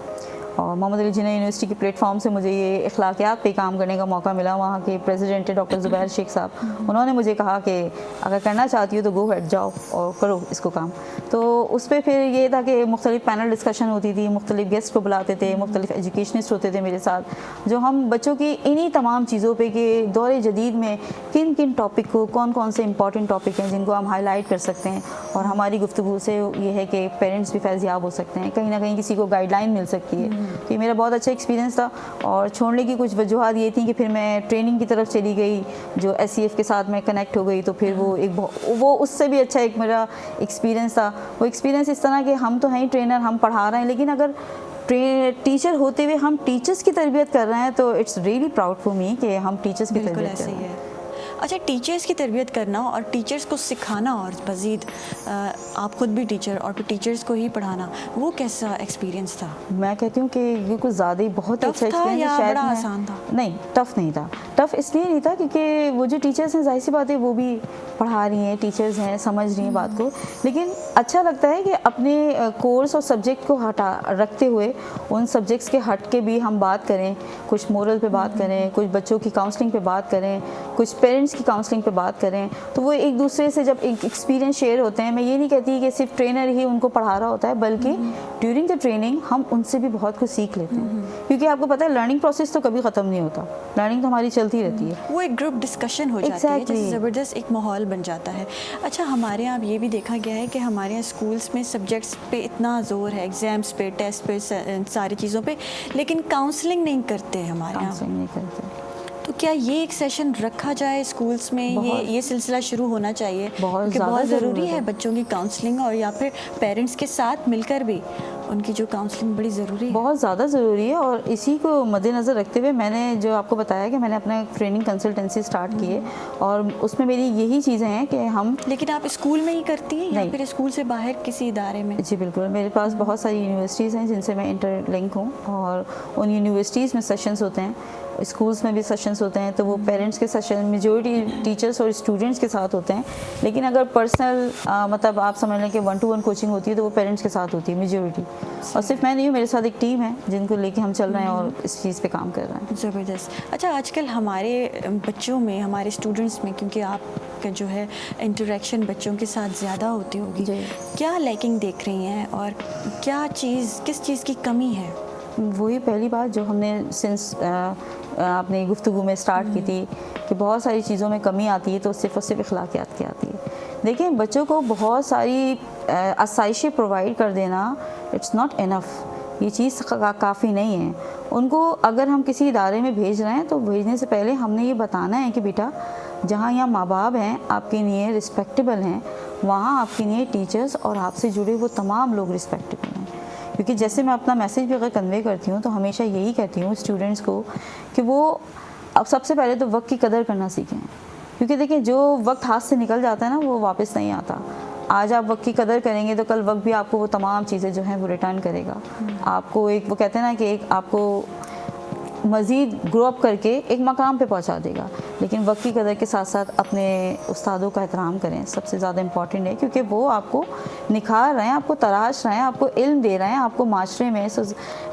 और मोहम्मद अली जिन्ना यूनिवर्सिटी के प्लेटफॉर्म से मुझे ये अखलाकियात पे काम करने का मौका मिला। वहाँ के प्रेसिडेंट डॉक्टर ज़ुबैर शेख साहब, उन्होंने मुझे कहा कि अगर करना चाहती हो तो गो हेड जाओ और करो इसको काम। तो उस पर फिर ये था कि मुख्तलिफ पैनल डिस्कशन होती थी, मुख्तलिफ गेस्ट को बुलाते थे, मुख्तलिफ एजुकेशनिस्ट होते थे मेरे साथ, जो हम बच्चों की इन्हीं तमाम चीज़ों पे कि दौर जदीद में किन किन टॉपिक को, कौन कौन से इंपॉर्टेंट टॉपिक हैं जिनको हम हाईलाइट कर सकते हैं, और हमारी गुफ्तगू से ये है कि पेरेंट्स भी फैज़याब हो सकते हैं, कहीं ना कहीं किसी को गाइडलाइन मिल सकती है। तो ये मेरा बहुत अच्छा एक्सपीरियंस था। और छोड़ने की कुछ वजूहत ये थी कि फिर मैं ट्रेनिंग की तरफ चली गई, जो SCF के साथ मैं कनेक्ट हो गई, तो फिर वो उससे भी अच्छा एक मेरा एक्सपीरियंस था। वो एक्सपीरियंस इस तरह कि हम तो हैं ही ट्रेनर, हम पढ़ा रहे हैं, लेकिन अगर टीचर होते हुए हम टीचर्स की तरबियत कर रहे हैं तो it's really proud for me कि हम टीचर्स की बिल्कुल तरबियत ऐसे कर ही रहे हैं। है। अच्छा, टीचर्स की तरबियत करना और टीचर्स को सिखाना, और मज़ीद आप खुद भी टीचर और फिर टीचर्स को ही पढ़ाना, वो कैसा एक्सपीरियंस था? मैं कहती हूँ कि ये कुछ ज़्यादा ही बहुत टफ अच्छा था एक्सपीरियंस या है। शायद बड़ा मैं- आसान था? नहीं, टफ़ नहीं था। टफ़ इसलिए नहीं था क्योंकि वो जो टीचर्स हैं, जाहिर सी बात है वो भी पढ़ा रही हैं, टीचर्स हैं, समझ रही हैं बात को, लेकिन अच्छा लगता है कि अपने कोर्स और सब्जेक्ट को हटा रखते हुए उन सब्जेक्ट्स के हट के भी हम बात करें, कुछ मोरल पे बात करें, कुछ बच्चों की काउंसलिंग पे बात करें, कुछ पेरेंट्स की काउंसलिंग पे बात करें, तो वो एक दूसरे से जब एक एक्सपीरियंस शेयर होते हैं। मैं ये नहीं कहती कि सिर्फ ट्रेनर ही उनको पढ़ा रहा होता है, बल्कि ड्यूरिंग द ट्रेनिंग हम उनसे भी बहुत कुछ सीख लेते हैं, क्योंकि आपको पता है लर्निंग प्रोसेस तो कभी ख़त्म नहीं होता, लर्निंग तो हमारी चलती रहती है। वो एक ग्रुप डिस्कशन हो जाती है, Exactly. जैसे ज़बरदस्त एक माहौल बन जाता है। अच्छा, हमारे यहाँ ये भी देखा गया है कि हमारे यहाँ स्कूल्स में सब्जेक्ट्स पे इतना ज़ोर है, एग्ज़ाम्स पे, टेस्ट पे, सारी चीज़ों पे, लेकिन काउंसलिंग नहीं करते हमारे यहाँ। काउंसलिंग नहीं करते। तो क्या ये एक सेशन रखा जाए स्कूल्स में? ये सिलसिला शुरू होना चाहिए, क्योंकि ज़्यादा बहुत ज़रूरी ज़रूरत है है। बच्चों की काउंसलिंग, और या फिर पेरेंट्स के साथ मिलकर भी उनकी जो काउंसलिंग बड़ी ज़रूरी है। बहुत ज़्यादा ज़रूरी है, और इसी को मद्देनज़र रखते हुए मैंने जो आपको बताया कि मैंने अपना ट्रेनिंग कंसल्टेंसी स्टार्ट की है, और उसमें मेरी यही चीज़ें हैं कि हम। लेकिन आप स्कूल में ही करती हैं या नहीं। फिर स्कूल से बाहर किसी इदारे में? जी बिल्कुल, मेरे पास बहुत सारी यूनिवर्सिटीज़ हैं जिनसे मैं इंटरलिंक हूँ, और उन यूनिवर्सिटीज़ में सेशंस होते हैं, स्कूल्स में भी सेशंस होते हैं, तो वो पेरेंट्स के सेशन मेजॉरिटी टीचर्स और स्टूडेंट्स के साथ होते हैं। लेकिन अगर पर्सनल मतलब आप समझ लें कि 1-to-1 कोचिंग होती है तो वो पेरेंट्स के साथ होती है मेजॉरिटी। और सिर्फ मैं नहीं हूँ, मेरे साथ एक टीम है जिनको लेके हम चल रहे हैं और इस चीज़ पे काम कर रहे हैं। ज़बरदस्त। अच्छा, आजकल हमारे बच्चों में, हमारे स्टूडेंट्स में, क्योंकि आपका जो है इंटरेक्शन बच्चों के साथ ज़्यादा होती होगी, जी। क्या लैकिंग देख रही हैं और किस चीज़ की कमी है? वही पहली बात जो हमने सिंस अपनी गुफ्तगू में स्टार्ट की थी कि बहुत सारी चीज़ों में कमी आती है तो सिर्फ और सिर्फ अखलाकियात की आती है। देखिए, बच्चों को बहुत सारी आसाइशें प्रोवाइड कर देना इट्स नॉट इनफ, ये चीज़ काफ़ी नहीं है। उनको अगर हम किसी इदारे में भेज रहे हैं तो भेजने से पहले हमने ये बताना है कि बेटा जहाँ यहाँ माँ बाप हैं आपके लिए रिस्पेक्टेबल हैं, वहाँ आपके लिए टीचर्स और आपसे जुड़े वो तमाम लोग रिस्पेक्टेबल हैं। क्योंकि जैसे मैं अपना मैसेज भी अगर कन्वे करती हूँ तो हमेशा यही कहती हूँ स्टूडेंट्स को कि वो अब सबसे पहले तो वक्त की कदर करना सीखें। क्योंकि देखिए, जो वक्त हाथ से निकल जाता है ना वो वापस नहीं आता। आज आप वक्त की कदर करेंगे तो कल वक्त भी आपको वो तमाम चीज़ें जो हैं वो रिटर्न करेगा। आपको एक वो कहते हैं ना कि एक आपको मज़ीद ग्रो अप करके एक मकाम पे पहुंचा देगा। लेकिन वक्त की कदर के साथ साथ अपने उस्तादों का एहतराम करें, सबसे ज़्यादा इम्पॉर्टेंट है। क्योंकि वो आपको निखार रहे हैं, आपको तराश रहे हैं, आपको इल्म दे रहे हैं, आपको माशरे में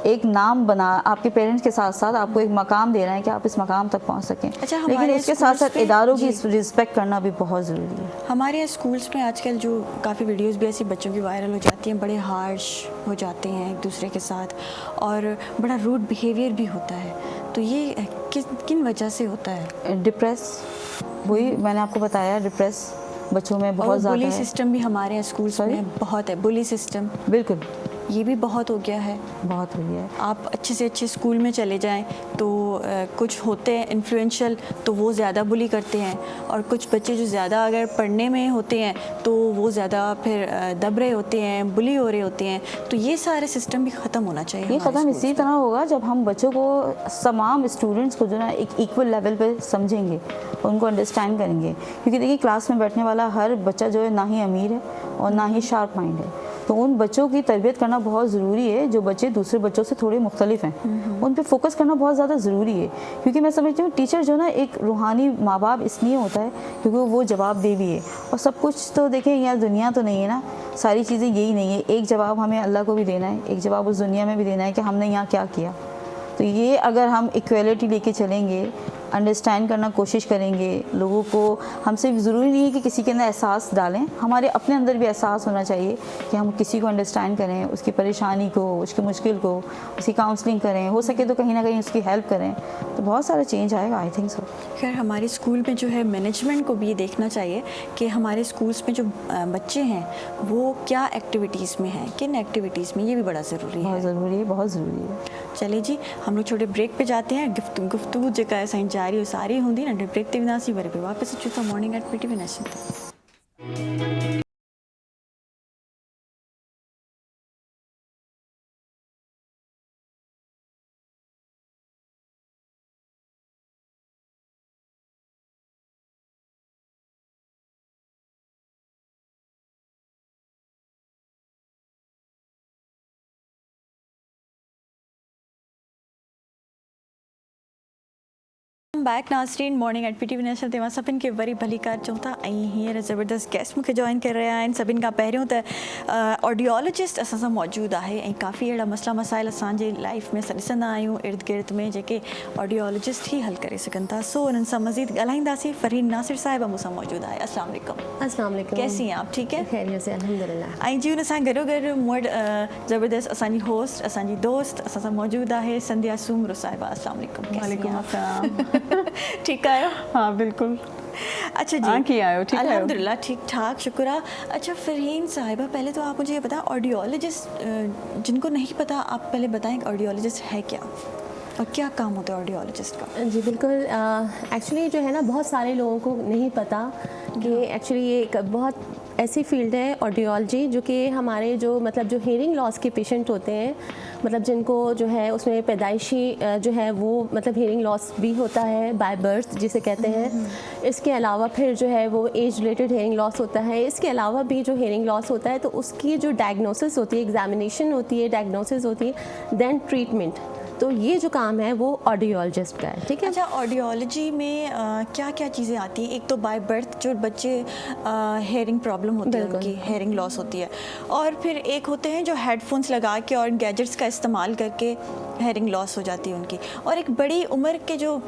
एक नाम बना, आपके पेरेंट्स के साथ साथ आपको एक मकाम दे रहे हैं कि आप इस मकाम तक पहुँच सकें। लेकिन इसके साथ साथ इदारों की रिस्पेक्ट करना भी बहुत ज़रूरी है। हमारे यहाँ स्कूल्स में आजकल जो काफ़ी वीडियोस भी ऐसी बच्चों की वायरल हो जाती हैं, बड़े हार्श हो जाते हैं एक दूसरे के साथ और बड़ा रूड बिहेवियर भी होता है। तो ये किन वजह से होता है? डिप्रेस, वही मैंने आपको बताया, डिप्रेस बच्चों में बहुत ज़्यादा है। बुली सिस्टम भी हमारे यहाँ स्कूल्स में बहुत है। बुली सिस्टम बिल्कुल, ये भी बहुत हो गया है, बहुत हो गया है। आप अच्छे से अच्छे स्कूल में चले जाएं तो कुछ होते हैं इन्फ्लुएंशियल तो वो ज़्यादा बुली करते हैं, और कुछ बच्चे जो ज़्यादा अगर पढ़ने में होते हैं तो वो ज़्यादा फिर दब रहे होते हैं, बुली हो रहे होते हैं। तो ये सारे सिस्टम भी ख़त्म होना चाहिए। ये ख़त्म इसी तरह होगा जब हम बच्चों को, तमाम स्टूडेंट्स को जो ना एक इक्वल लेवल पे समझेंगे, उनको अंडरस्टैंड करेंगे। क्योंकि देखिए, क्लास में बैठने वाला हर बच्चा जो है ना ही अमीर है और ना ही शार्प माइंड है। तो उन बच्चों की तरबियत करना बहुत ज़रूरी है जो बच्चे दूसरे बच्चों से थोड़े मुख्तलिफ हैं, उन पे फोकस करना बहुत ज़्यादा ज़रूरी है। क्योंकि मैं समझती हूँ टीचर जो ना एक रूहानी माँ बाप इसलिए होता है क्योंकि वो जवाबदेह भी है। और सब कुछ तो देखें, यहाँ दुनिया तो नहीं है ना, सारी चीज़ें यही नहीं है। एक जवाब हमें अल्लाह को भी देना है, एक जवाब उस दुनिया में भी देना है कि हमने यहाँ क्या किया। तो ये अगर हम इक्वलिटी लेके चलेंगे, अंडरस्टैंड करना कोशिश करेंगे लोगों को, हमसे ज़रूरी नहीं है कि किसी के अंदर एहसास डालें, हमारे अपने अंदर भी एहसास होना चाहिए कि हम किसी को अंडरस्टैंड करें, उसकी परेशानी को, उसकी मुश्किल को, उसकी काउंसलिंग करें, हो सके तो कहीं ना कहीं उसकी हेल्प करें। तो बहुत सारा चेंज आएगा, आई थिंक सो। खैर, हमारे स्कूल में जो है मैनेजमेंट को भी ये देखना चाहिए कि हमारे स्कूल्स में जो बच्चे हैं वो क्या एक्टिविटीज़ में हैं, किन एक्टिविटीज़ में, ये भी बड़ा ज़रूरी है। बहुत ज़रूरी है, बहुत ज़रूरी है। चले जी, हम लोग छोटे ब्रेक पे जाते हैं। गुफ्तगू जेका है साईं जारी और सारी होंगी ना, ब्रेक ते विनासी वरे पे वापस अचूं था मॉर्निंग एट PTV नेशन ते। बैक नाज़रीन, मॉर्निंग एट PTV नेशनल ते सभिनि खे वरी भली कार चऊं था। ऐं हींअर ज़बरदस्त गेस्ट मूंखे जॉइन करे रहिया आहिनि। सभिनि खां पहिरियों त ऑडियोलॉजिस्ट असां सां मौजूदु आहे ऐं काफ़ी अहिड़ा मसइला मसाइल असांजे लाइफ में असां ॾिसंदा आहियूं इर्द गिर्द में जेके ऑडियोलॉजिस्ट ई हल करे सघनि था। सो उन्हनि सां मज़ीद ॻाल्हाईंदासीं। फ़रहीन नासिर साहिबा मूंसां मौजूदु आहे। अस्सलाम वालेकुम। अस्सलाम वालेकुम। कैसी हैं आप? ठीक है, खैरियत से, अल्हम्दुलिल्लाह। ऐं जी हुन सां गॾोगॾु मूं वटि ज़बरदस्त असांजी होस्ट, असांजी दोस्त असां सां मौजूदु आहे संध्या सूमरो साहिबा। अस्सलाम वालेकुम। वालेकुम अस्सलाम। ठीक आयो? हाँ बिल्कुल। अच्छा जी, हाँ, की आयो? ठीक आयो? अल्हम्दुलिल्लाह ठीक ठाक, शुक्र है। अच्छा फ़रहीन साहिबा, पहले तो आप मुझे ये बताएं, ऑडियोलॉजिस्ट जिनको नहीं पता, आप पहले बताएं ऑडियोलॉजिस्ट है क्या और क्या काम होता है ऑडियोलॉजिस्ट का? जी बिल्कुल। एक्चुअली जो है ना, बहुत सारे लोगों को नहीं पता कि एक्चुअली ये एक बहुत ऐसी फील्ड है ऑडियोलॉजी, जो कि हमारे जो मतलब जो हियरिंग लॉस के पेशेंट होते हैं, मतलब जिनको जो है उसमें पैदाइशी जो है वो मतलब हियरिंग लॉस भी होता है बाय बर्थ जिसे कहते हैं। इसके अलावा फिर जो है वो एज रिलेटेड हियरिंग लॉस होता है। इसके अलावा भी जो हियरिंग लॉस होता है तो उसकी जो डायग्नोसिस होती है, एग्जामिनेशन होती है, डायग्नोसिस होती है, देन ट्रीटमेंट। तो ये जो काम है वो ऑडियोलॉजिस्ट का है। ठीक है। अच्छा, ऑडियोलॉजी में क्या क्या चीज़ें आती हैं? एक तो बाय बर्थ जो बच्चे हेयरिंग प्रॉब्लम होती है, उनकी हेयरिंग लॉस होती है, और फिर एक होते हैं जो हेडफोन्स लगा के और गैजेट्स का इस्तेमाल करके हेयरिंग लॉस हो जाती है उनकी, और एक बड़ी उम्र के जो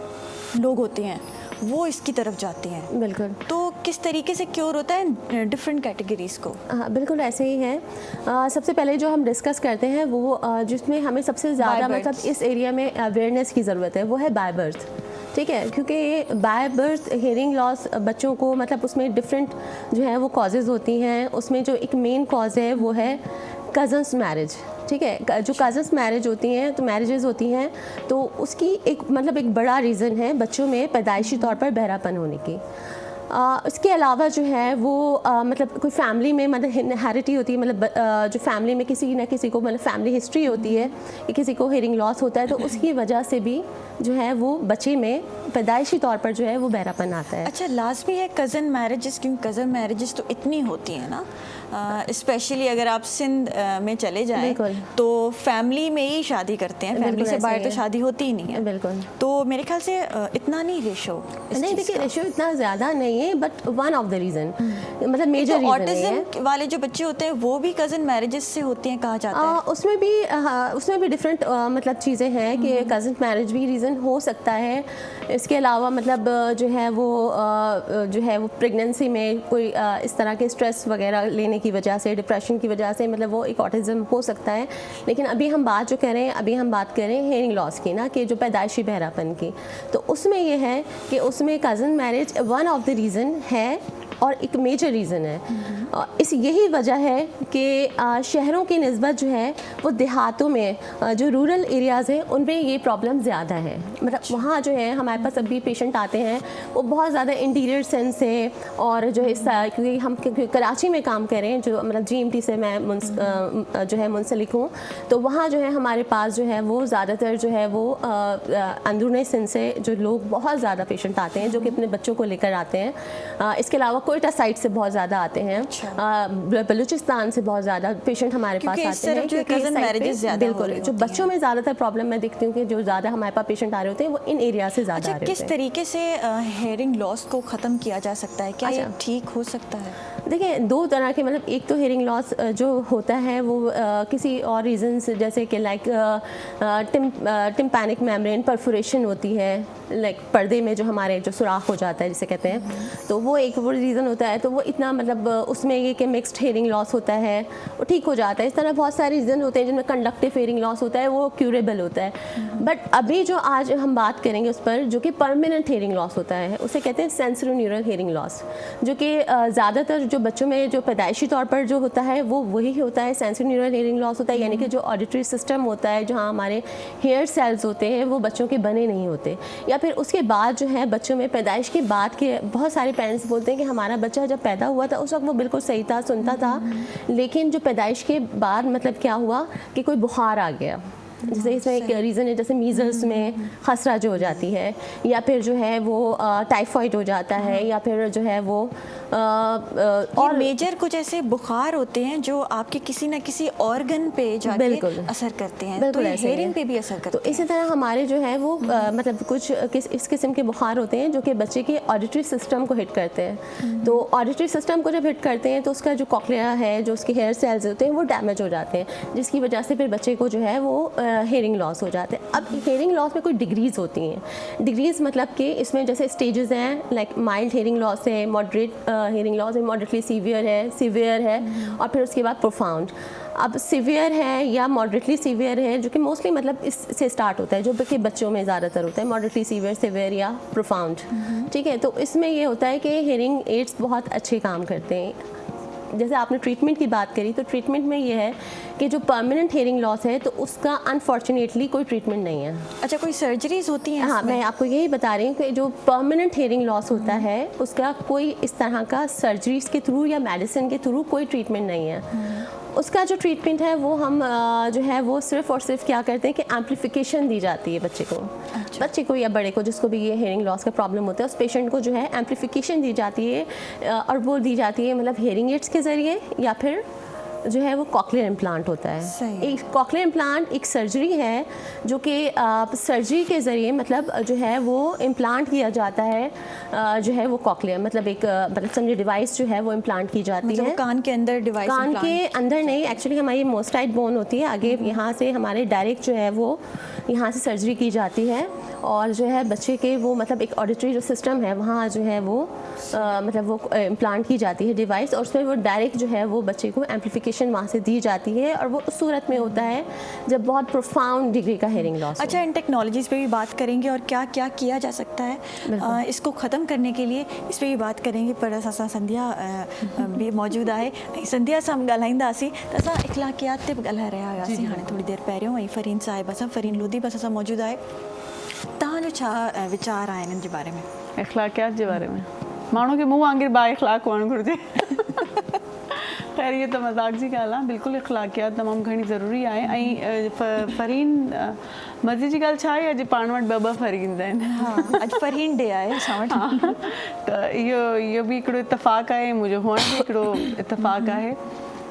लोग होते हैं वो इसकी तरफ जाती हैं। बिल्कुल। तो किस तरीके से क्योर होता है डिफरेंट कैटेगरीज को? हाँ बिल्कुल ऐसे ही है। सबसे पहले जो हम डिस्कस करते हैं वो जिसमें हमें सबसे ज़्यादा By birth। मतलब इस एरिया में अवेयरनेस की ज़रूरत है, वो है बाय बर्थ। ठीक है, क्योंकि बाय बर्थ हेयरिंग लॉस बच्चों को मतलब उसमें डिफरेंट जो है वो कॉजेज़ होती हैं। उसमें जो एक मेन कॉज है वो है कज़न्स मैरिज। ठीक है, जो कज़न्स मैरिज होती हैं तो मैरिजेस होती हैं तो उसकी एक मतलब एक बड़ा रीज़न है बच्चों में पैदाइशी तौर पर बहरापन होने की। इसके अलावा जो है वो मतलब कोई फैमिली में मतलब इनहेरिटी होती है, मतलब जो फैमिली में किसी न किसी को मतलब फैमिली हिस्ट्री होती है कि किसी को हेयरिंग लॉस होता है तो उसकी वजह से भी जो है वो बच्चे में पैदाइशी तौर पर जो है वो बहरापन आता है। अच्छा, लाजमी है कज़न मैरिजेस, क्योंकि कज़न मैरिजेस तो इतनी होती हैं ना, स्पेशली अगर आप सिंध में चले जाएं बिल्कुल। तो फैमिली में ही शादी करते हैं, फैमिली बिल्कुल से ऐसा बाहर ही तो है। शादी होती ही नहीं है। बिल्कुल। तो मेरे ख्याल से इतना नहीं रेशो नहीं देखिए, रेशियो इतना ज़्यादा नहीं है but one of the reason मतलब मेजर रीज़न है। ऑटिज्म वाले जो बच्चे होते हैं वो भी कज़न मैरिजेस से होती हैं कहा जाता है। उसमें भी डिफरेंट मतलब चीज़ें हैं कि कज़न मैरिज भी रीज़न हो सकता है। इसके अलावा मतलब जो है वो प्रेगनेंसी में कोई इस तरह के स्ट्रेस वगैरह लेने की वजह से, डिप्रेशन की वजह से मतलब वो एक ऑटिज्म हो सकता है। लेकिन अभी हम बात करें हेयरिंग लॉस की ना, कि जो पैदाइशी बहरापन की, तो उसमें ये है कि उसमें cousin marriage one of the reason है और एक मेजर रीज़न है। यही वजह है कि शहरों की निस्बत जो है वो देहातों में जो रूरल एरियाज़ हैं उनमें ये प्रॉब्लम ज़्यादा है। मतलब वहाँ जो है हमारे पास अभी पेशेंट आते हैं वो बहुत ज़्यादा इंटीरियर सेंस से, और जो है क्योंकि हम कराची में काम करें, जो मतलब GMT से मैं जो है मुंसलिक हूँ, तो वहाँ जो है हमारे पास जो है वो ज़्यादातर जो है वो अंदरूनी सिंध से जो लोग बहुत ज़्यादा पेशेंट आते हैं जो कि अपने बच्चों को लेकर आते हैं। इसके अलावा कोयटा साइड से बहुत ज़्यादा आते हैं, बलूचिस्तान से बहुत ज़्यादा पेशेंट हमारे पास आते हैं, क्योंकि कज़न मैरिजेस ज़्यादा हो रही जो बच्चों में ज़्यादातर प्रॉब्लम मैं देखती हूँ कि जो ज़्यादा हमारे पास पेशेंट आ रहे होते हैं वो इन एरिया से ज़्यादा आ रहे होते हैं। किस तरीके से हेयरिंग लॉस को ख़त्म किया जा सकता है? क्या ये ठीक हो सकता है? देखिए, दो तरह के मतलब एक तो हेयरिंग लॉस जो होता है वो किसी और रीज़न्स जैसे कि लाइक टिम्पैनिक मेम्ब्रेन परफोरेशन होती है, लाइक पर्दे में जो हमारे जो सुराख हो जाता है जिसे कहते हैं, तो वो एक वो रीज़न होता है। तो वो इतना मतलब उसमें ये कि मिक्स्ड हेयरिंग लॉस होता है वो ठीक हो जाता है। इस तरह बहुत सारे रीज़न होते हैं जिनमें कंडक्टिव हेयरिंग लॉस होता है, वो क्यूरेबल होता है। बट अभी जो आज हम बात करेंगे उस पर जो कि परमानेंट हेयरिंग लॉस होता है, उसे कहते हैं सेंसरी न्यूरल हेयरिंग लॉस, जो कि ज़्यादातर जो बच्चों में जो पैदाइशी तौर पर जो होता है वो वही होता है, सेंसरी न्यूरल हेयरिंग लॉस होता है। यानी कि जो ऑडिटरी सिस्टम होता है, जहाँ हमारे हेयर सेल्स होते हैं वो बच्चों के बने नहीं होते, या फिर उसके बाद जो है बच्चों में पैदाइश के बाद के बहुत सारे पेरेंट्स बोलते हैं कि हमारा बच्चा जब पैदा हुआ था उस वक्त वो बिल्कुल सही था, सुनता था, लेकिन जो पैदाइश के बाद मतलब क्या हुआ कि कोई बुखार आ गया। जैसे इसमें एक रीज़न है, जैसे मीज़ल्स में खसरा जो हो जाती है, या फिर जो है वो टाइफाइड हो जाता है, या फिर जो है वो और मेजर कुछ ऐसे बुखार होते हैं जो आपके किसी न किसी ऑर्गन पे जाके असर करते हैं, तो हेयरिंग पे भी असर करते हैं। तो इसी तरह हमारे जो है वो मतलब कुछ इस किस्म के बुखार होते हैं जो कि बच्चे के ऑडिटरी सिस्टम को हिट करते हैं। तो ऑडिटरी सिस्टम को जब हिट करते हैं तो उसका जो कॉक्लिया है, जो उसके हेयर सेल्स होते हैं वो डैमेज हो जाते हैं, जिसकी वजह से फिर बच्चे को जो है वो हेयरिंग लॉस हो जाते हैं। अब हेयरिंग लॉस में कोई डिग्रीज़ होती हैं। डिग्रीज़ मतलब कि इसमें जैसे स्टेजेस हैं, लाइक माइल्ड हेयरिंग लॉस है, मॉडरेट हेयरिंग लॉस है, मॉडरेटली सीवियर है और फिर उसके बाद प्रोफाउंड। अब सीवियर है या मॉडरेटली सीवियर है, जो कि मोस्टली मतलब इससे स्टार्ट होता है, जो कि बच्चों में ज़्यादातर होता है, मॉडरेटली सीवियर या प्रोफाउंड। ठीक है, तो इसमें ये होता है कि हेयरिंग एड्स बहुत अच्छे काम करते हैं। जैसे आपने ट्रीटमेंट की बात करी, तो ट्रीटमेंट में ये है कि जो परमानेंट हेयरिंग लॉस है तो उसका अनफॉर्चुनेटली कोई ट्रीटमेंट नहीं है। अच्छा, कोई सर्जरीज होती हैं? हाँ, मैं आपको यही बता रही हूँ कि जो परमानेंट हेयरिंग लॉस होता है उसका कोई इस तरह का सर्जरीज के थ्रू या मेडिसिन के थ्रू कोई ट्रीटमेंट नहीं है। उसका जो ट्रीटमेंट है वो हम जो है वो सिर्फ और सिर्फ क्या करते हैं कि एम्प्लीफिकेशन दी जाती है बच्चे को। अच्छा। बच्चे को या बड़े को, जिसको भी ये हेयरिंग लॉस का प्रॉब्लम होता है, उस पेशेंट को जो है एम्प्लीफिकेशन दी जाती है, और वो दी जाती है मतलब हेयरिंग एड्स के ज़रिए या फिर जो है वो कॉकलियर इम्प्लांट होता है। सही। एक कॉकलियर इम्प्लांट एक सर्जरी है जो कि सर्जरी के ज़रिए मतलब जो है वो इम्प्लांट किया जाता है, जो है वो कॉकलियर मतलब एक मतलब समझे डिवाइस जो है वो इम्प्लांट की जाती मतलब है। वो कान के अंदर डिवाइस कान के अंदर नहीं, एक्चुअली हमारी मोस्टाइट बोन होती है आगे, यहाँ से हमारे डायरेक्ट जो है वो यहाँ से सर्जरी की जाती है और जो है बच्चे के वो मतलब एक ऑडिटरी जो सिस्टम है वहाँ जो है वो मतलब वो इम्प्लांट की जाती है डिवाइस और उसमें वो डायरेक्ट जो है वो बच्चे को एम्प्लीफिकेशन वहाँ से दी जाती है और वो उस सूरत में होता है जब बहुत प्रोफाउंड डिग्री का हेयरिंग लॉस। अच्छा, इन टेक्नोलॉजीज़ पे भी बात करेंगे और क्या क्या किया जा सकता है इसको ख़त्म करने के लिए, इस पे भी बात करेंगे। पर असां संध्या भी मौजूद है, संध्या सां ॻाल्हाईंदासीं त असां इख़लाक़ियात ते बि ॻाल्हाए रहिया हुआसीं हाणे थोड़ी देर पहिरियों। ऐं फरीन साहिब असां फरीन लोधी बस असां मौजूद आहे। तव्हांजो छा वीचार आहे इन्हनि जे बारे में? इख़लाक़ियात जे बारे में माण्हू खे मूं वांगुरु बा इख़लाक़ हुअणु घुरिजे। ख़ैर इहे त मज़ाक जी ॻाल्हि आहे, बिल्कुलु इख़लाक़ियात तमामु घणी ज़रूरी आहे। ऐं फरीन मज़े जी ॻाल्हि छा आहे, अॼु पाण वटि ॿ फरीन आहिनि। हा, अॼु फरीन डे आहे असां वटि। त इहो बि हिकिड़ो इतफ़ाक़ आहे, मुंहिंजो हुअण बि हिकिड़ो इतफ़ाक़ आहे।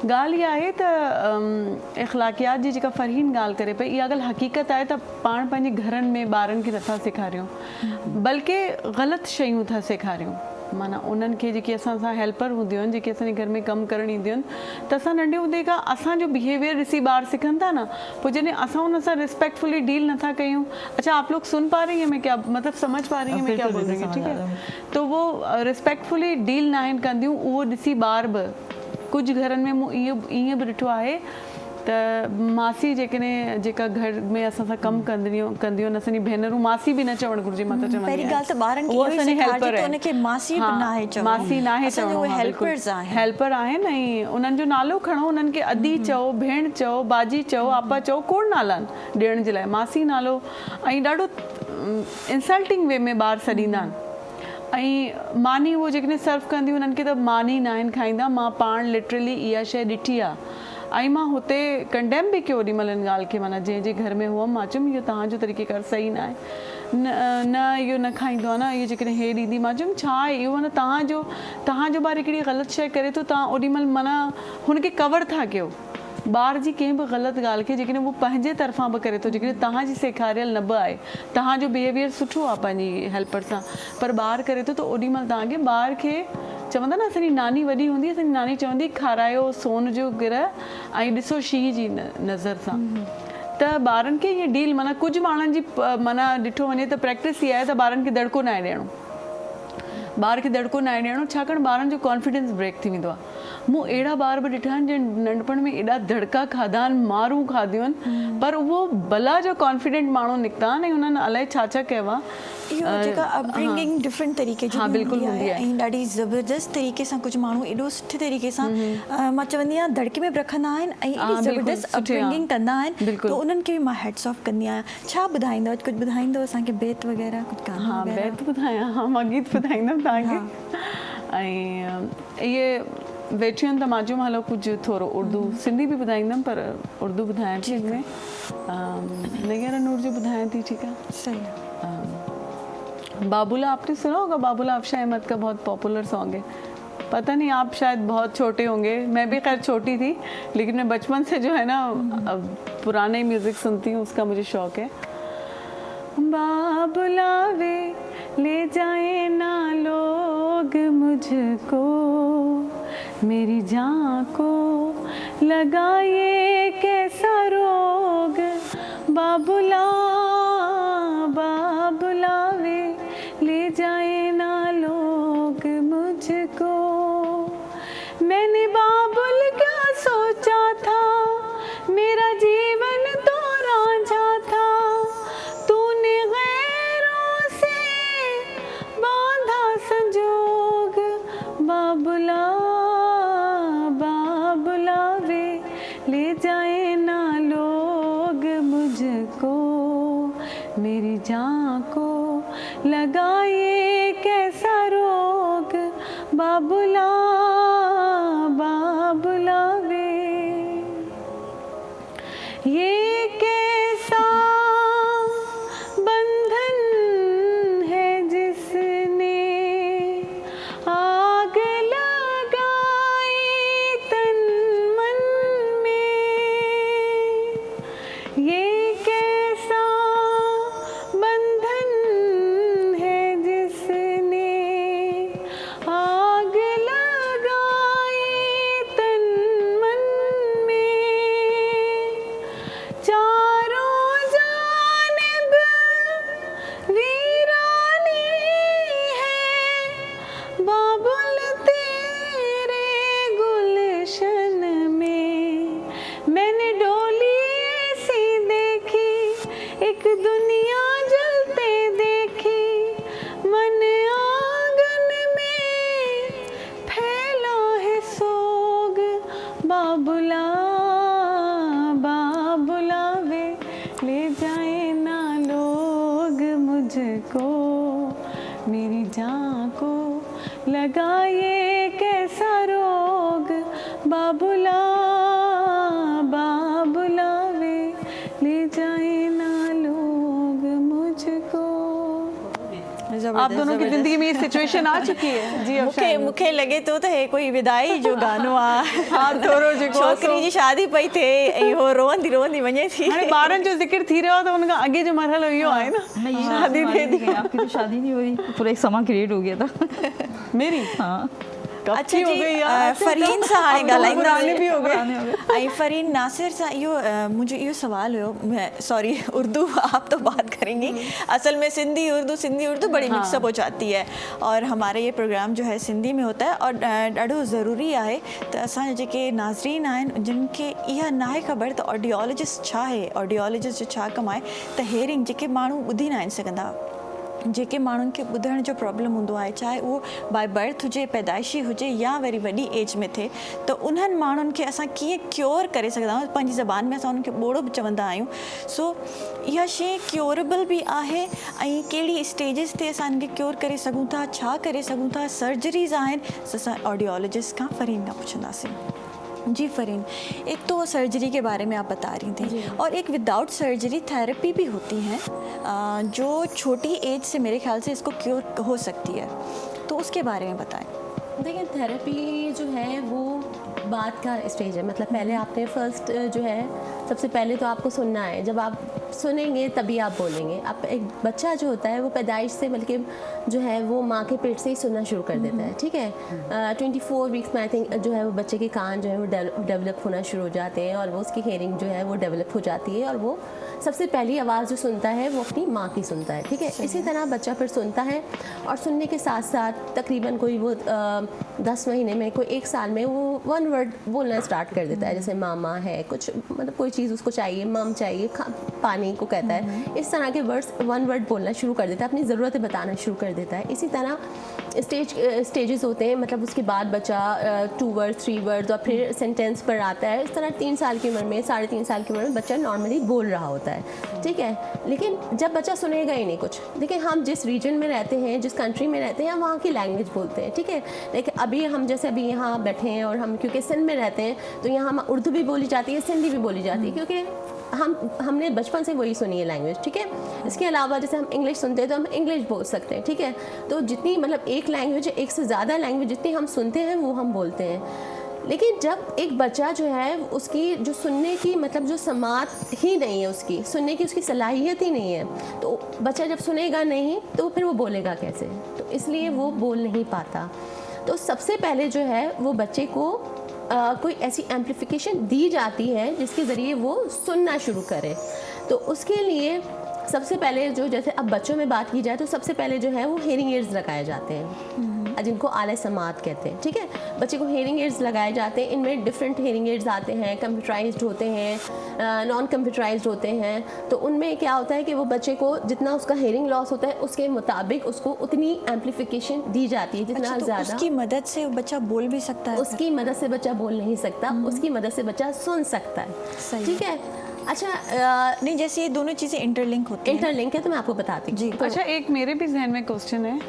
ॻाल्हि इहा आहे त इख़लाक़ियात जी जेका फरहीन ॻाल्हि करे पई, इहा ॻाल्हि हक़ीक़त आहे त पाण पंहिंजे घरनि में ॿारनि खे नथा सेखारियूं, बल्कि ग़लति शयूं था सेखारियूं। माना उन्हनि खे जेकी असां सां हेल्पर हूंदियूं आहिनि, जेके असांजे घर में कमु करणु ईंदियूं आहिनि, त असां नंढे हूंदे खां असांजो बिहेवियर ॾिसी ॿार सिखनि था न, पोइ जॾहिं असां उन सां रिस्पेक्टफुली डील नथा कयूं। अच्छा, आप लोग सुन पा रही हैं मैं क्या मतलब समझ पा रही हैं मैं क्या बोल रही हूँ, ठीक है? तो वो रिस्पेक्टफुली डील ना आहिनि कंदियूं, उहो ॾिसी ॿार बि कुझु घरनि में मूं ईअं बि ॾिठो आहे त मासी जेका घर में असां सां कमु कंदियूं आहिनि, असांजी भेनरूं, मासी बि न चवणु घुरिजे, मां त चवंदी पहिरीं ॻाल्हि त ॿारनि खे उहो इहो ई असांजी सेखारिजे हेल्पर त आहे। उनखे मासी बि नाहे चवणो। मासी नाहे असांजे चवणो, उहे हा, बिल्कुलु। हेल्पर्स आहिनि। हेल्पर आहिनि ऐं उन्हनि जो नालो खणो, उन्हनि खे अदी चओ, भेण चओ, बाजी चओ, आपा चओ, खोड़ नाला आहिनि ॾियण जे लाइ। मासी नालो ऐं ॾाढो इंसल्टिंग वे में ॿार सॾींदा आहिनि। ऐं मानी उहो जेकॾहिं सर्व कंदियूं, उन्हनि खे त मानी न आहिनि खाईंदा। मां पाण लिटरली इहा शइ ॾिठी आहे ऐं मां हुते कंडेम बि कयो ओॾीमहिल इन ॻाल्हि खे। माना जंहिंजे घर में हुअमि, मां चयुमि इहो तव्हांजो तरीक़ेकार सही न आहे, न इहो न खाईंदो आहे न, इहो जेकॾहिं हे ॾींदी। मां चयुमि छा आहे इहो, माना तव्हांजो ॿारु हिकिड़ी ग़लति शइ करे थो, तव्हां ओॾीमहिल माना हुनखे कवर था कयो। ॿार जी कंहिं बि ग़लति ॻाल्हि खे जेकॾहिं उहो पंहिंजे तरफ़ां बि करे थो, जेकॾहिं तव्हांजी सेखारियल न बि आहे, तव्हांजो बिहेवियर सुठो आहे पंहिंजी हेल्पर सां, पर ॿारु करे थो, त ओॾीमहिल तव्हांखे ॿार खे चवंदा न, असांजी नानी वॾी हूंदी, असांजी नानी चवंदी खारायो सोन जो गिर ऐं ॾिसो शींहं जी नज़र सां। त ॿारनि खे ईअं डील, माना कुझु माण्हुनि जी माना ॾिठो वञे त प्रैक्टिस इहा आहे त ॿारनि खे दड़को न आहे ॾियणो। ॿार खे दड़को न आहे ॾियणो, छाकाणि ॿारनि जो कॉन्फिडेंस ब्रेक थी वेंदो आहे। मूं अहिड़ा ॿार बि ॾिठा आहिनि जिन नंढपण में एॾा दड़का खाधा आहिनि, मारूं खाधियूं आहिनि, पर उहो भला जो कॉन्फिडेंट माण्हू निकिता आहिनि ऐं उन्हनि अलाए छा छा कयो आहे। इहो जेका अपब्रिंगिंग डिफरेंट तरीक़े जी बिल्कुलु हूंदी आहे ऐं ॾाढी ज़बरदस्त तरीक़े सां कुझु माण्हू एॾो सुठे तरीक़े सां मां चवंदी आहियां दड़के में रखंदा आहिनि ऐं एॾी ज़बरदस्त अपब्रिंगिंग कंदा आहिनि, त उन्हनि खे बि मां हेड्स ऑफ कंदी आहियां। छा ॿुधाईंदव, कुझु ॿुधाईंदव असांखे बेत वग़ैरह कुझु गाना? हा, बेत ॿुधायां, हा, मां गीत ॿुधाईंदमि तव्हांखे। ऐं इहे वेठियूं आहिनि त मां चयो हलो कुझु थोरो उर्दू, सिंधी बि ॿुधाईंदमि पर उर्दू ॿुधायां थी हिन में। नैयर नूर जो ॿुधायां थी, ठीकु आहे? सही है। बाबूला, आपने सुना होगा, बाबूला अफशा अहमद का बहुत पॉपुलर सॉन्ग है। पता नहीं, आप शायद बहुत छोटे होंगे, मैं भी खैर छोटी थी, लेकिन मैं बचपन से जो है ना पुराने म्यूज़िक सुनती हूँ, उसका मुझे शौक़ है। बाबूला वे ले जाए ना लोग मुझको, मेरी जान को लगाए कैसा रोग। बाबूला बाबूला वे ले जाए ना लोग मुझको, मैंने बाबुल क्या सोचा था, मेरा जीवन तो रांझा था, तूने गैरों से बांधा संजोग। बाबुला बाबुला वे ले जाए ना लोग मुझको, मेरी जान को लगाए कैसा रोग। बाबुला बाबुला वे, ये कैसा बंधन है जिसने आग लगाई तन मन मुझको, मेरी जान को लगा ये कैसा रोग, बाबुला बाबुला वे ले जाए ना लोग मुझको। आप दोनों की जिंदगी में ये सिचुएशन आ चुकी है जी? मूंखे मूंखे लॻे थो त हे कोई विदाई जो गानो आहे। हा थोरो जेको छोकिरी जी शादी पई थिए ऐं हो रोअंदी रोअंदी वञे थी। हाणे ॿारनि जो ज़िक्र थी रहियो आहे त उनखां अॻे जो मरहलो इहो आहे न, शादी थिए थी। आपकी तो शादी नहीं हो रही, पूरा एक समा क्रिएट हो गया था। मेरी हाँ कब अच्छा की हो जी, गई यार? फरीन सां हाणे अब तो पुराने ॻाल्हाईंदासीं। भी हो गए। ऐं फरीन नासिर सां इहो मुंहिंजो इहो सवाल हुयो, सॉरी उर्दू आप तो बात करेंगी, असल में सिंधी उर्दू बड़ी मिक्सअप हो जाती है और हमारे ये प्रोग्राम जो है सिंधी में होता है और ॾाढो ज़रूरी आहे त असांजा जेके नाज़रीन आहिनि जिन खे इहा नाहे ख़बर त ऑडियोलॉजिस्ट छा आहे, ऑडियोलॉजिस्ट जो छा कमु आहे, त हेयरिंग जेके माण्हू ॿुधी न आहिनि सघंदा, जेके माण्हुनि खे ॿुधण जो प्रॉब्लम हूंदो आहे, चाहे उहो बाय बर्थ हुजे, पैदाइशी हुजे या वरी वॾी एज में थिए, त उन्हनि माण्हुनि खे असां कीअं क्योर करे सघंदा आहियूं। पंहिंजी ज़बान में असां उन्हनि खे ॿोड़ो बि चवंदा आहियूं। सो इहा शइ क्योरेबल बि आहे ऐं कहिड़ी स्टेजिस ते असां इनखे क्योर करे सघूं था, छा करे सघूं था, सर्जरीज़ आहिनि, असां ऑडियोलॉजिस्ट खां फरीन खां पुछंदासीं। जी फरीन, एक तो सर्जरी के बारे में आप बता रही थी और एक विदाउट सर्जरी थेरेपी भी होती है जो छोटी एज से मेरे ख्याल से इसको क्योर हो सकती है, तो उसके बारे में बताएं। देखिए थेरेपी जो है वो बात का स्टेज है, मतलब पहले आपने फर्स्ट जो है सबसे पहले तो आपको सुनना है, जब आप सुनेंगे तभी आप बोलेंगे। आप एक बच्चा जो होता है वो पैदाइश से बल्कि जो है वो माँ के पेट से ही सुनना शुरू कर देता है, ठीक है। 24 वीक्स में आई थिंक जो है वो बच्चे के कान जो है वो डेवलप होना शुरू हो जाते हैं और वो उसकी हेयरिंग जो है वो डेवलप हो जाती है और वो सबसे पहली आवाज़ जो सुनता है वो अपनी माँ की सुनता है, ठीक है। इसी तरह बच्चा फिर सुनता है और सुनने के साथ साथ तकरीबन कोई वो 10 महीने में, कोई 1 साल में वो 1 वर्ड बोलना स्टार्ट कर देता है, जैसे मामा है, कुछ मतलब कोई चीज़ उसको चाहिए, मम चाहिए, पानी को कहता है, इस तरह के वर्ड्स 1 वर्ड बोलना शुरू कर देता है, अपनी ज़रूरतें बताना शुरू कर देता है। इसी तरह स्टेजेस होते हैं, मतलब उसके बाद बच्चा 2 वर्ड 3 वर्ड और फिर सेंटेंस पर आता है। इस तरह 3 साल की उम्र में, 3.5 साल की उम्र में बच्चा नॉर्मली बोल रहा होता है, ठीक है। लेकिन जब बच्चा सुनेगा ही नहीं कुछ, देखिए हम जिस रीजन में रहते हैं, जिस कंट्री में रहते हैं, हम वहाँ की लैंग्वेज बोलते हैं, ठीक है। लेकिन अभी हम जैसे अभी यहाँ बैठे हैं और हम क्योंकि सिंध में रहते हैं तो यहाँ हम उर्दू भी बोली जाती है, सिंधी भी बोली जाती है, क्योंकि हमने बचपन से वही सुनी है लैंग्वेज, ठीक है। इसके अलावा जैसे हम इंग्लिश सुनते हैं तो हम इंग्लिश बोल सकते हैं, ठीक है। तो जितनी मतलब एक लैंग्वेज, एक से ज़्यादा लैंग्वेज जितनी हम सुनते हैं वो हम बोलते हैं। लेकिन जब एक बच्चा जो है उसकी जो सुनने की मतलब जो समात ही नहीं है, उसकी सुनने की उसकी सलाहियत ही नहीं है, तो बच्चा जब सुनेगा नहीं तो फिर वो बोलेगा कैसे, तो इसलिए वो बोल नहीं पाता। तो सबसे पहले जो है वो बच्चे को कोई ऐसी एम्प्लीफिकेशन दी जाती है जिसके ज़रिए वो सुनना शुरू करे। तो उसके लिए सबसे पहले जो, जैसे अब बच्चों में बात की जाए तो सबसे पहले जो है वो हेयरिंग एड्स लगाए जाते हैं, जिनको आले समात कहते हैं, ठीक है। बच्चे को हेयरिंग एड्स लगाए जाते हैं, इनमें डिफरेंट हेयरिंग एड्स आते हैं, कंप्यूटराइज्ड होते हैं, नॉन कंप्यूटराइज्ड होते हैं। तो उनमें क्या होता है कि वो बच्चे को जितना उसका हेयरिंग लॉस होता है उसके मुताबिक उसको उतनी एम्प्लीफिकेशन दी जाती है, जितना तो ज़्यादा उसकी मदद से बच्चा बोल भी सकता है। उसकी मदद से बच्चा बोल नहीं सकता, उसकी मदद से बच्चा सुन सकता है, सही। ठीक है। अच्छा नहीं, जैसे ये दोनों चीज़ें इंटरलिंक होती हैं। इंटरलिंक है तो मैं आपको बताती हूँ जी। तो, अच्छा, एक मेरे भी जहन में क्वेश्चन है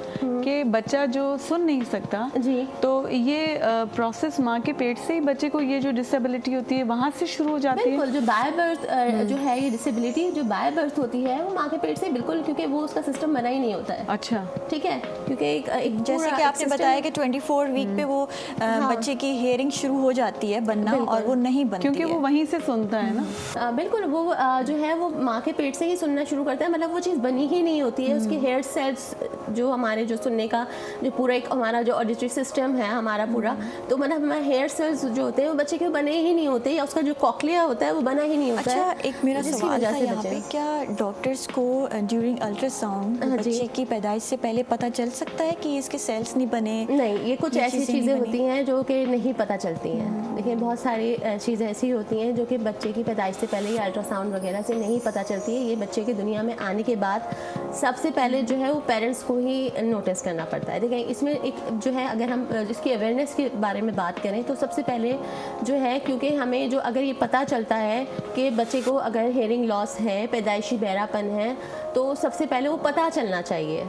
कि बच्चा जो सुन नहीं सकता जी। तो ये प्रोसेस माँ के पेट से ही बच्चे को ये जो डिसेबिलिटी होती है वहाँ से शुरू हो जाती है? बिल्कुल, जो बाय बर्थ जो है ये डिसेबिलिटी जो बाय बर्थ होती है वो माँ के पेट से, बिल्कुल, क्योंकि वो उसका सिस्टम बना ही नहीं होता है, अच्छा, ठीक है। क्योंकि एक जैसे पूरा कि एक आपने system- बताया कि 24 वीक पे वो बच्चे की हेयरिंग शुरू हो जाती है बनना और वो नहीं बनती क्योंकि है। वो वहीं से सुनता है ना। बिल्कुल, वो जो है वो माँ के पेट से ही सुनना शुरू करता है, मतलब वो चीज़ बनी ही नहीं होती है। उसके हेयर सेल्स जो हमारे जो सुनने का जो पूरा एक हमारा जो ऑडिटरी सिस्टम है हमारा पूरा, तो मतलब हमारे हेयर सेल्स जो होते हैं वो बच्चे के बने ही नहीं होते, या उसका जो कॉकलिया होता है वो बना ही नहीं होता है। अच्छा, एक मेरा जिसकी सवाल वजह था से यहाँ बच्चे- पे, क्या डॉक्टर्स को ड्यूरिंग अल्ट्रासाउंड हाँ जी। बच्चे की पैदाइश से पहले पता चल सकता है कि इसके सेल्स नहीं बने? नहीं, ये कुछ ये ऐसी चीज़ें नहीं चीज़ें बनी। होती हैं जो कि नहीं पता चलती हैं। देखिए बहुत सारी चीज़ें ऐसी होती हैं जो कि बच्चे की पैदाइश से पहले ही अल्ट्रासाउंड वगैरह से नहीं पता चलती है। ये बच्चे की दुनिया में आने के बाद सबसे पहले जो है वो पेरेंट्स को ही नोटिस करना पड़ता है। देखें इसमें एक जो है, अगर हम जिसकी अवेयरनेस के बारे में बात करें तो सबसे पहले जो है, क्योंकि हमें जो अगर ये पता चलता है कि बच्चे को अगर हेयरिंग लॉस है, पैदाइशी बहरापन है, तो सबसे पहले वो पता चलना चाहिए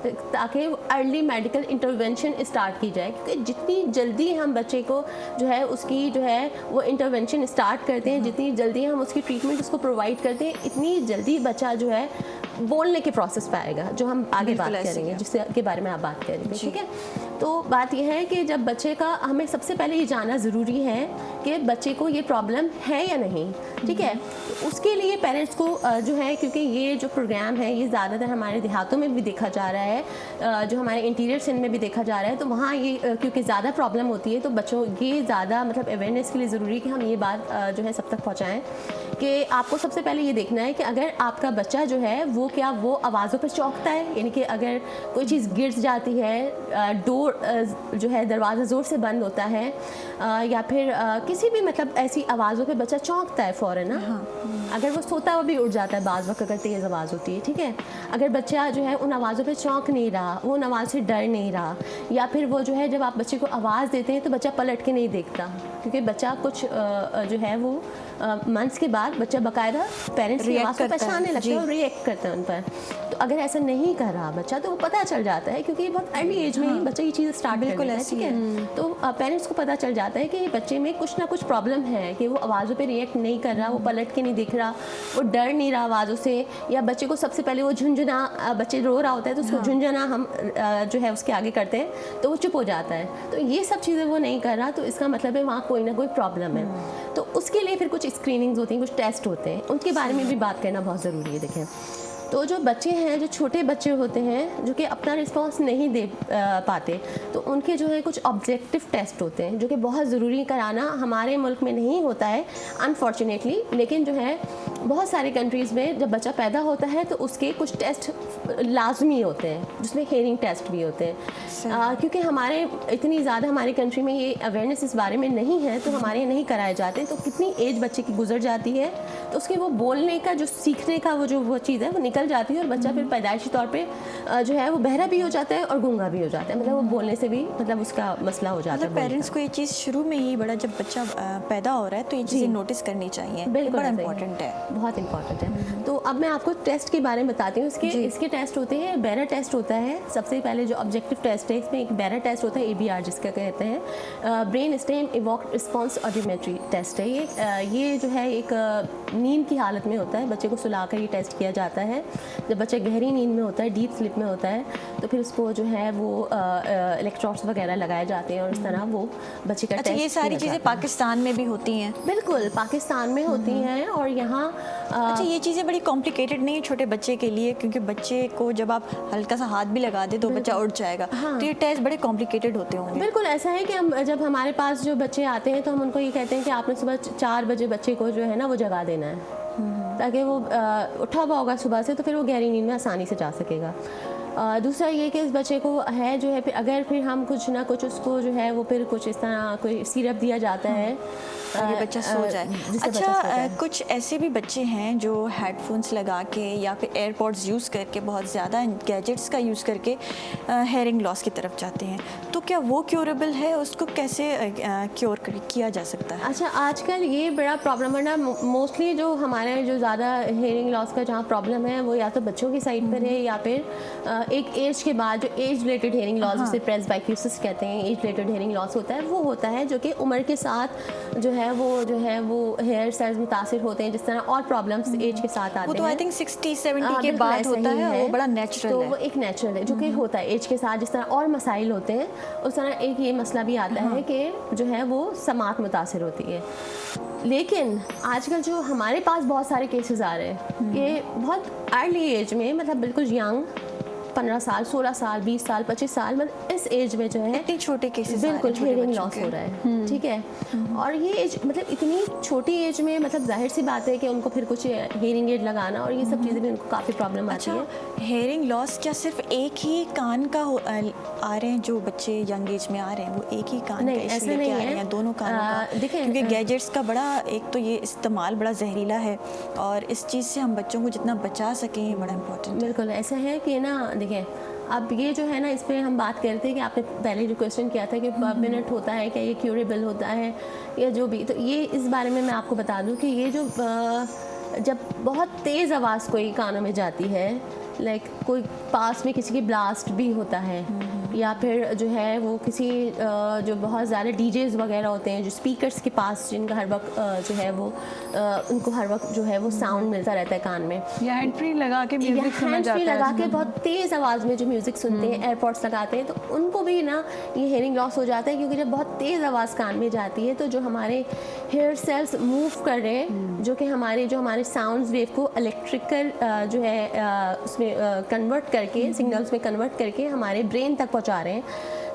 ताकि अर्ली मेडिकल इंटरवेंशन स्टार्ट की जाए। क्योंकि जितनी जल्दी हम बच्चे को जो है उसकी जो है वो इंटरवेंशन स्टार्ट करते हैं, जितनी जल्दी हम उसकी ट्रीटमेंट उसको प्रोवाइड करते हैं, इतनी जल्दी बच्चा जो है बोलने के प्रोसेस पे आएगा, जो हम आगे बात करेंगे, जिसके के बारे में आप बात करेंगे। ठीक है, तो बात यह है कि जब बच्चे का, हमें सबसे पहले ये जानना ज़रूरी है कि बच्चे को ये प्रॉब्लम है या नहीं। ठीक है, तो उसके लिए पेरेंट्स को जो है, क्योंकि ये जो प्रोग्राम है ये ज़्यादातर हमारे देहातों में भी देखा जा रहा है, जो हमारे इंटीरियर सिंध में भी देखा जा रहा है, तो वहाँ ये क्योंकि ज़्यादा प्रॉब्लम होती है, तो बच्चों ये ज़्यादा मतलब अवेयरनेस के लिए ज़रूरी है कि हम ये बात जो है सब तक पहुँचाएँ कि आपको सबसे पहले ये देखना है कि अगर आपका बच्चा जो है वो क्या वो आवाज़ों पर चौंकता है, यानी कि अगर कोई चीज़ गिर जाती है, डोर जो है दरवाज़ा ज़ोर से बंद होता है, या फिर किसी भी मतलब ऐसी आवाज़ों पे बच्चा चौंकता है फ़ौरन ना। हाँ। अगर वो सोता हुआ भी उठ जाता है बाज़ वक्त अगर तेज़ आवाज़ होती है। ठीक है, अगर बच्चा जो है उन आवाज़ों पे चौंक नहीं रहा, वो उन आवाज़ से डर नहीं रहा, या फिर वो जो है जब आप बच्चे को आवाज़ देते हैं तो बच्चा पलट के नहीं देखता, क्योंकि बच्चा कुछ जो है वो मंथ्स के बाद बच्चा बाकायदा पेरेंट्स की आवाज़ को पहचानने लगता है और रिएक्ट करता है उन पर। तो अगर ऐसा नहीं कर रहा बच्चा तो वो पता चल जाता है, क्योंकि बहुत अर्ली एज में ही बच्चा ये चीज़ स्टार्ट कर देता है। ठीक है, तो पेरेंट्स को पता चल जाता है कि बच्चे में कुछ ना कुछ प्रॉब्लम है, कि वो आवाज़ों पे रिएक्ट नहीं कर रहा, वो पलट के नहीं दिख रहा, वो डर नहीं रहा आवाज़ों से, या बच्चे को सबसे पहले वो झुंझुना, बच्चे रो रहा होता है तो उसको झुंझुना हम जो है उसके आगे करते हैं तो वो चुप हो जाता है। तो ये सब चीज़ें वो नहीं कर रहा, तो इसका मतलब है वहाँ कोई ना कोई प्रॉब्लम है। तो उसके लिए फिर कुछ स्क्रीनिंग्स होती हैं, कुछ टेस्ट होते हैं, उनके बारे में भी बात करना बहुत ज़रूरी है। देखें, तो जो बच्चे हैं, जो छोटे बच्चे होते हैं जो कि अपना रिस्पांस नहीं दे पाते, तो उनके जो है कुछ ऑब्जेक्टिव टेस्ट होते हैं जो कि बहुत ज़रूरी कराना हमारे मुल्क में नहीं होता है अनफॉर्चुनेटली, लेकिन जो है बहुत सारे कंट्रीज़ में जब बच्चा पैदा होता है तो उसके कुछ टेस्ट लाजमी होते हैं, जिसमें हेयरिंग टेस्ट भी होते हैं। क्योंकि हमारे इतनी ज़्यादा हमारी कंट्री में ये अवेयरनेस इस बारे में नहीं है, तो हमारे यहाँ नहीं कराए जाते, तो कितनी एज बच्चे की गुजर जाती है तो उसके वो बोलने का जो सीखने का वो चीज़ है वो निकल जाती है, और बच्चा फिर पैदाइशी तौर पे जो है वो बहरा भी हो जाता है और गूंगा भी हो जाता है, मतलब वो बोलने से भी मतलब उसका मसला हो जाता है। पेरेंट्स को ये चीज़ शुरू में ही बड़ा, जब बच्चा पैदा हो रहा है तो ये चीज़ें नोटिस करनी चाहिए, बिल्कुल बड़ा इंपॉर्टेंट है, बहुत इंपॉर्टेंट है। तो अब मैं आपको टेस्ट के बारे में बताती हूँ। इसके टेस्ट होते हैं, बैरा टेस्ट होता है सबसे पहले जो ऑब्जेक्टिव टेस्ट है, इसमें एक बैरा टेस्ट होता है, ABR जिसका कहते हैं, brain stem evoked response audiometry test है। ये जो है एक नींद की हालत में होता है, बच्चे को सुलाकर ये टेस्ट किया जाता है। जब बच्चा गहरी नींद में होता है, डीप स्लिप में होता है, तो फिर उसको जो है वो इलेक्ट्रोड्स वगैरह लगाए जाते हैं और इस तरह वो बच्चे का टेस्ट। ये सारी चीज़ें पाकिस्तान में भी होती हैं? बिल्कुल, पाकिस्तान में होती हैं, और यहाँ अच्छा, ये चीज़ें बड़ी कॉम्प्लिकेटेड नहीं है छोटे बच्चे के लिए, क्योंकि बच्चे को जब आप हल्का सा हाथ भी लगा दे तो बच्चा उठ जाएगा। हाँ। तो ये टेस्ट बड़े कॉम्प्लिकेटेड होते होंगे? बिल्कुल ऐसा है कि हम जब हमारे पास जो बच्चे आते हैं तो हम उनको ये कहते हैं कि आपने सुबह 4 बजे बच्चे को जो है ना वो जगा देना है, ताकि वो उठा हुआ होगा सुबह से, तो फिर वो गहरी नींद में आसानी से जा सकेगा। दूसरा ये कि इस बच्चे को है जो है फिर अगर फिर हम कुछ ना कुछ उसको जो है वो फिर कुछ इस तरह कोई सिरप दिया जाता है ताकि बच्चा सो जाए। अच्छा, कुछ ऐसे भी बच्चे हैं जो हेडफोन्स लगा के या फिर एयरपॉड्स यूज़ करके, बहुत ज़्यादा गैजेट्स का यूज़ करके हेयरिंग लॉस की तरफ जाते हैं, तो क्या वो क्योरेबल है? उसको कैसे क्योर किया जा सकता है? अच्छा, आजकल ये बड़ा प्रॉब्लम है ना, मोस्टली जो हमारे जो ज़्यादा हेयरिंग लॉस का जहाँ प्रॉब्लम है वो या तो बच्चों की साइड पर है, या फिर एक एज के बाद जो एज रिलेटेड हेयरिंग लॉस, जिसे प्रेस्बाइक्यूसिस कहते हैं, एज रिलेटेड हेयरिंग लॉस होता है, वो होता है जो कि उम्र के साथ जो है वो हेयर सेल्स मुतासिर होते हैं, जिस तरह और प्रॉब्लम्स एज के साथ आते हैं। वो तो आई थिंक 60-70 के बाद होता है, वो बड़ा नेचुरल है। तो वो एक नेचुरल है जो कि होता है एज के साथ, जिस तरह और मसाइल होते हैं उस तरह एक ये मसला भी आता है कि जो है वो समात मुतासिर होती है। लेकिन आजकल जो हमारे पास बहुत सारे केसेस आ रहे हैं कि बहुत अर्ली एज में, मतलब बिल्कुल यंग 15 साल, 16 साल, 20 साल, 25 साल, मतलब इस एज में जो है इतने छोटे केसेस बिल्कुल हेयरिंग लॉस हो रहा है, ठीक है। और ये एज मतलब इतनी छोटी एज में मतलब जाहिर सी बात है कि उनको फिर कुछ हेयरिंग एड लगाना और ये सब चीज़ें भी उनको काफ़ी प्रॉब्लम आती है। हेयरिंग लॉस क्या सिर्फ एक ही कान का आ रहे हैं जो बच्चे यंग एज में आ रहे हैं, वो एक ही कान नहीं, का ऐसे इशू लेके नहीं आ रहे है। हैं, दोनों कानों का? देखिए, क्योंकि गैजेट्स का बड़ा एक तो ये इस्तेमाल बड़ा जहरीला है और इस चीज़ से हम बच्चों को जितना बचा सकें ये बड़ा इम्पोर्टेंट है। बिल्कुल ऐसा है कि ना देखिए, अब ये जो है ना इस पर हम बात करते हैं कि आपने पहले जो क्वेश्चन किया था कि परमानेंट होता है क्या, ये क्यूरेबल होता है या जो भी, तो ये इस बारे में मैं आपको बता दूं कि ये जो जब बहुत तेज़ आवाज़ कोई कानों में जाती है, लाइक कोई पास में किसी की ब्लास्ट भी होता है या फिर जो है वो किसी जो बहुत ज़्यादा डीजेज वगैरह होते हैं जो स्पीकर्स के पास जिनका हर वक्त जो है वो उनको हर वक्त जो है वो साउंड मिलता रहता है कान में, या हैंड फ्री लगा के म्यूजिक सुना हैंड जाता फ्री है, लगा के बहुत तेज़ आवाज़ में जो म्यूज़िक सुनते हैं, एयरपॉड्स लगाते हैं, तो उनको भी ना ये हेयरिंग लॉस हो जाता है क्योंकि जब बहुत तेज़ आवाज़ कान में जाती है तो जो हमारे हेयर सेल्स मूव कर रहे हैं जो कि हमारे साउंड वेव को इलेक्ट्रिकल जो है उसमें कन्वर्ट करके सिग्नल्स में कन्वर्ट करके हमारे ब्रेन तक पहुंचा रहे हैं,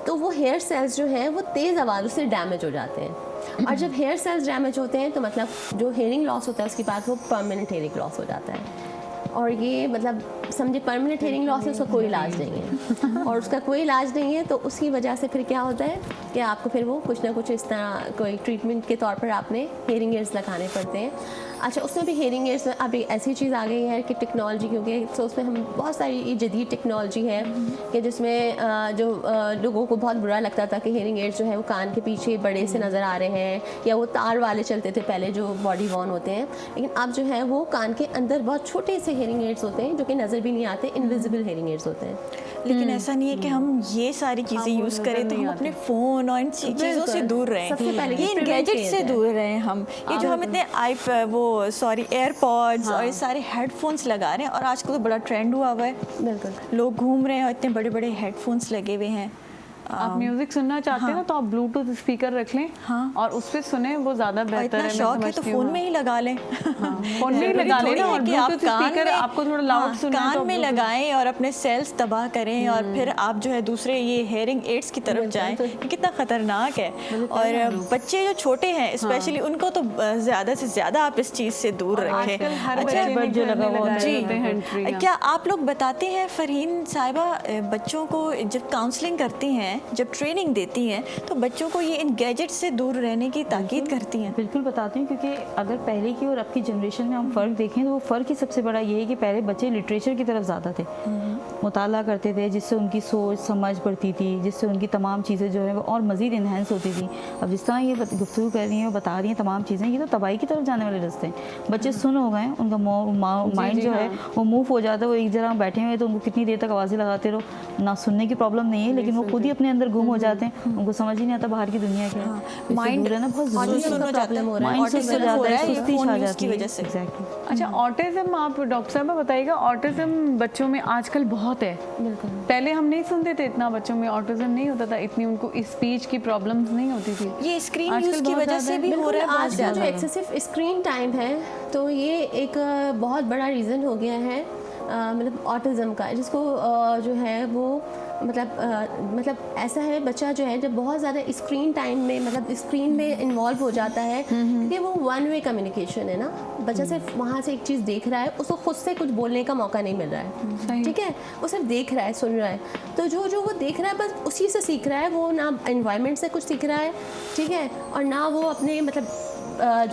तो वो हेयर सेल्स जो हैं वो तेज़ आवाज़ों से डैमेज हो जाते हैं। और जब हेयर सेल्स डैमेज होते हैं तो मतलब जो हेयरिंग लॉस होता है उसके बाद वो परमानेंट हेयरिंग लॉस हो जाता है। और ये मतलब समझे परमानेंट हेयरिंग लॉस है, उसका कोई इलाज नहीं है और उसका कोई इलाज नहीं है तो उसकी वजह से फिर क्या होता है कि आपको फिर वो कुछ ना कुछ इस तरह कोई ट्रीटमेंट के तौर पर आपने हेयरिंग एड्स लगाने पड़ते हैं। अच्छा, उसमें भी हेयरिंग एड्स में अब ऐसी चीज़ आ गई है कि टेक्नोलॉजी, क्योंकि तो उसमें हम बहुत सारी जदीद टेक्नोलॉजी है कि जिसमें जो लोगों को बहुत बुरा लगता था कि हेयरिंग एड्स जो है वो कान के पीछे बड़े से नज़र आ रहे हैं या वो तार वाले चलते थे पहले जो बॉडी वॉर्न होते हैं, लेकिन अब जो है वो कान के अंदर बहुत छोटे से हेयरिंग एड्स होते हैं जो कि नज़र भी नहीं आते, इनविजिबल हेयरिंग एड्स होते हैं। लेकिन ऐसा नहीं है कि हम ये सारी चीज़ें यूज़ करें तो हम अपने फ़ोन और इन चीज़ों से दूर रहें, सबसे पहले ये इन गैजेट से दूर रहें हम। ये जो हम इतने एयरपॉड्स और ये सारे हेडफोन्स लगा रहे हैं और आजकल तो बड़ा ट्रेंड हुआ है, बिल्कुल लोग घूम रहे हैं और इतने बड़े बड़े हेडफोन्स लगे हुए हैं। आप म्यूजिक सुनना चाहते हैं ना तो आप ब्लूटूथ स्पीकर रख लें और उस पे सुने, वो ज्यादा और बेहतर इतना है। शौक है तो फ़ोन में ही लगा लें, फोन में ही लगा थोड़ी लेना है और कि आप ब्लूटूथ कान स्पीकर में- आपको थोड़ा लाउड सुनना है कान तो में Bluetooth- लगाएं और अपने सेल्स तबाह करें और फिर आप जो है दूसरे ये हेयरिंग एड्स की तरफ जाएं, ये कितना ख़तरनाक है। और बच्चे जो छोटे हैं स्पेशली उनको तो ज़्यादा से ज़्यादा आप इस चीज़ से दूर रखें। आजकल हर अच्छा, बच्चे ने जो घर में लगा हुआ लगाए जी होते हैं हैंड फ्री का। क्या आप लोग बताते हैं फरहीन साहिबा, बच्चों को जब काउंसलिंग करती हैं, जब ट्रेनिंग देती हैं तो बच्चों को ये इन गैजेट से दूर रहने की ताकीद करती हैं? बिल्कुल बताती हूँ, क्योंकि अगर पहले की और अब की जनरेशन में हम फ़र्क देखें तो वो फ़र्क ही सबसे बड़ा ये है कि पहले बच्चे लिटरेचर की तरफ ज़्यादा थे, मुताला करते थे, जिससे उनकी सोच समझ बढ़ती थी, जिससे उनकी तमाम चीज़ें जो है वो और मज़ीद इन्हेंस होती थी। अब जिस तरह ये गुफ्तगू कर रही हैं और बता रही हैं तमाम चीज़ें, ये तो तबाही की तरफ जाने वाले रास्ते हैं। बच्चे सुन हो गए, उनका माइंड जो है वो मूव हो जाता है, वो एक जगह बैठे हुए तो उनको कितनी देर तक आवाज़ें लगाते रहो, ना सुनने की प्रॉब्लम नहीं है लेकिन वो खुद ही अपने अंदर गुम हो जाते हैं, उनको समझ ही नहीं आता बाहर की दुनिया क्या है। इससे माइंड दूर रहना बहुत ज़रूरी सुन हो जाता है, माइंड सुन हो जाता है, सुस्ती फोन छा यूज़ जाती की है वजह से। एग्जैक्टली। अच्छा, ऑटिज्म आप डॉक्टर साहब बताइएगा, ऑटिज्म बच्चों में आजकल बहुत है। बिल्कुल पहले हम नहीं सुनते थे इतना, बच्चों में ऑटिज्म नहीं होता था, इतनी उनको स्पीच की प्रॉब्लम्स नहीं होती थी। ये स्क्रीन आजकल यूज़ की बहुत वजह से ज़्यादा भी हो रहा है बहुत आज का ज़्यादा। जो एक्सेसिव स्क्रीन टाइम है तो ये एक बहुत बड़ा रीज़न हो गया है मतलब ऑटिज़म का, जिसको जो है वो मतलब ऐसा है, बच्चा जो है जब बहुत ज़्यादा स्क्रीन टाइम में मतलब स्क्रीन में इन्वॉल्व हो जाता है कि वो वन वे कम्युनिकेशन है ना, बच्चा सिर्फ वहाँ से एक चीज़ देख रहा है, उसको खुद से कुछ बोलने का मौका नहीं मिल रहा है, ठीक है, वो सिर्फ देख रहा है, सुन रहा है, तो जो वो देख रहा है बस उसी से सीख रहा है, वो ना एनवायरनमेंट से कुछ सीख रहा है, ठीक है, और ना वो अपने मतलब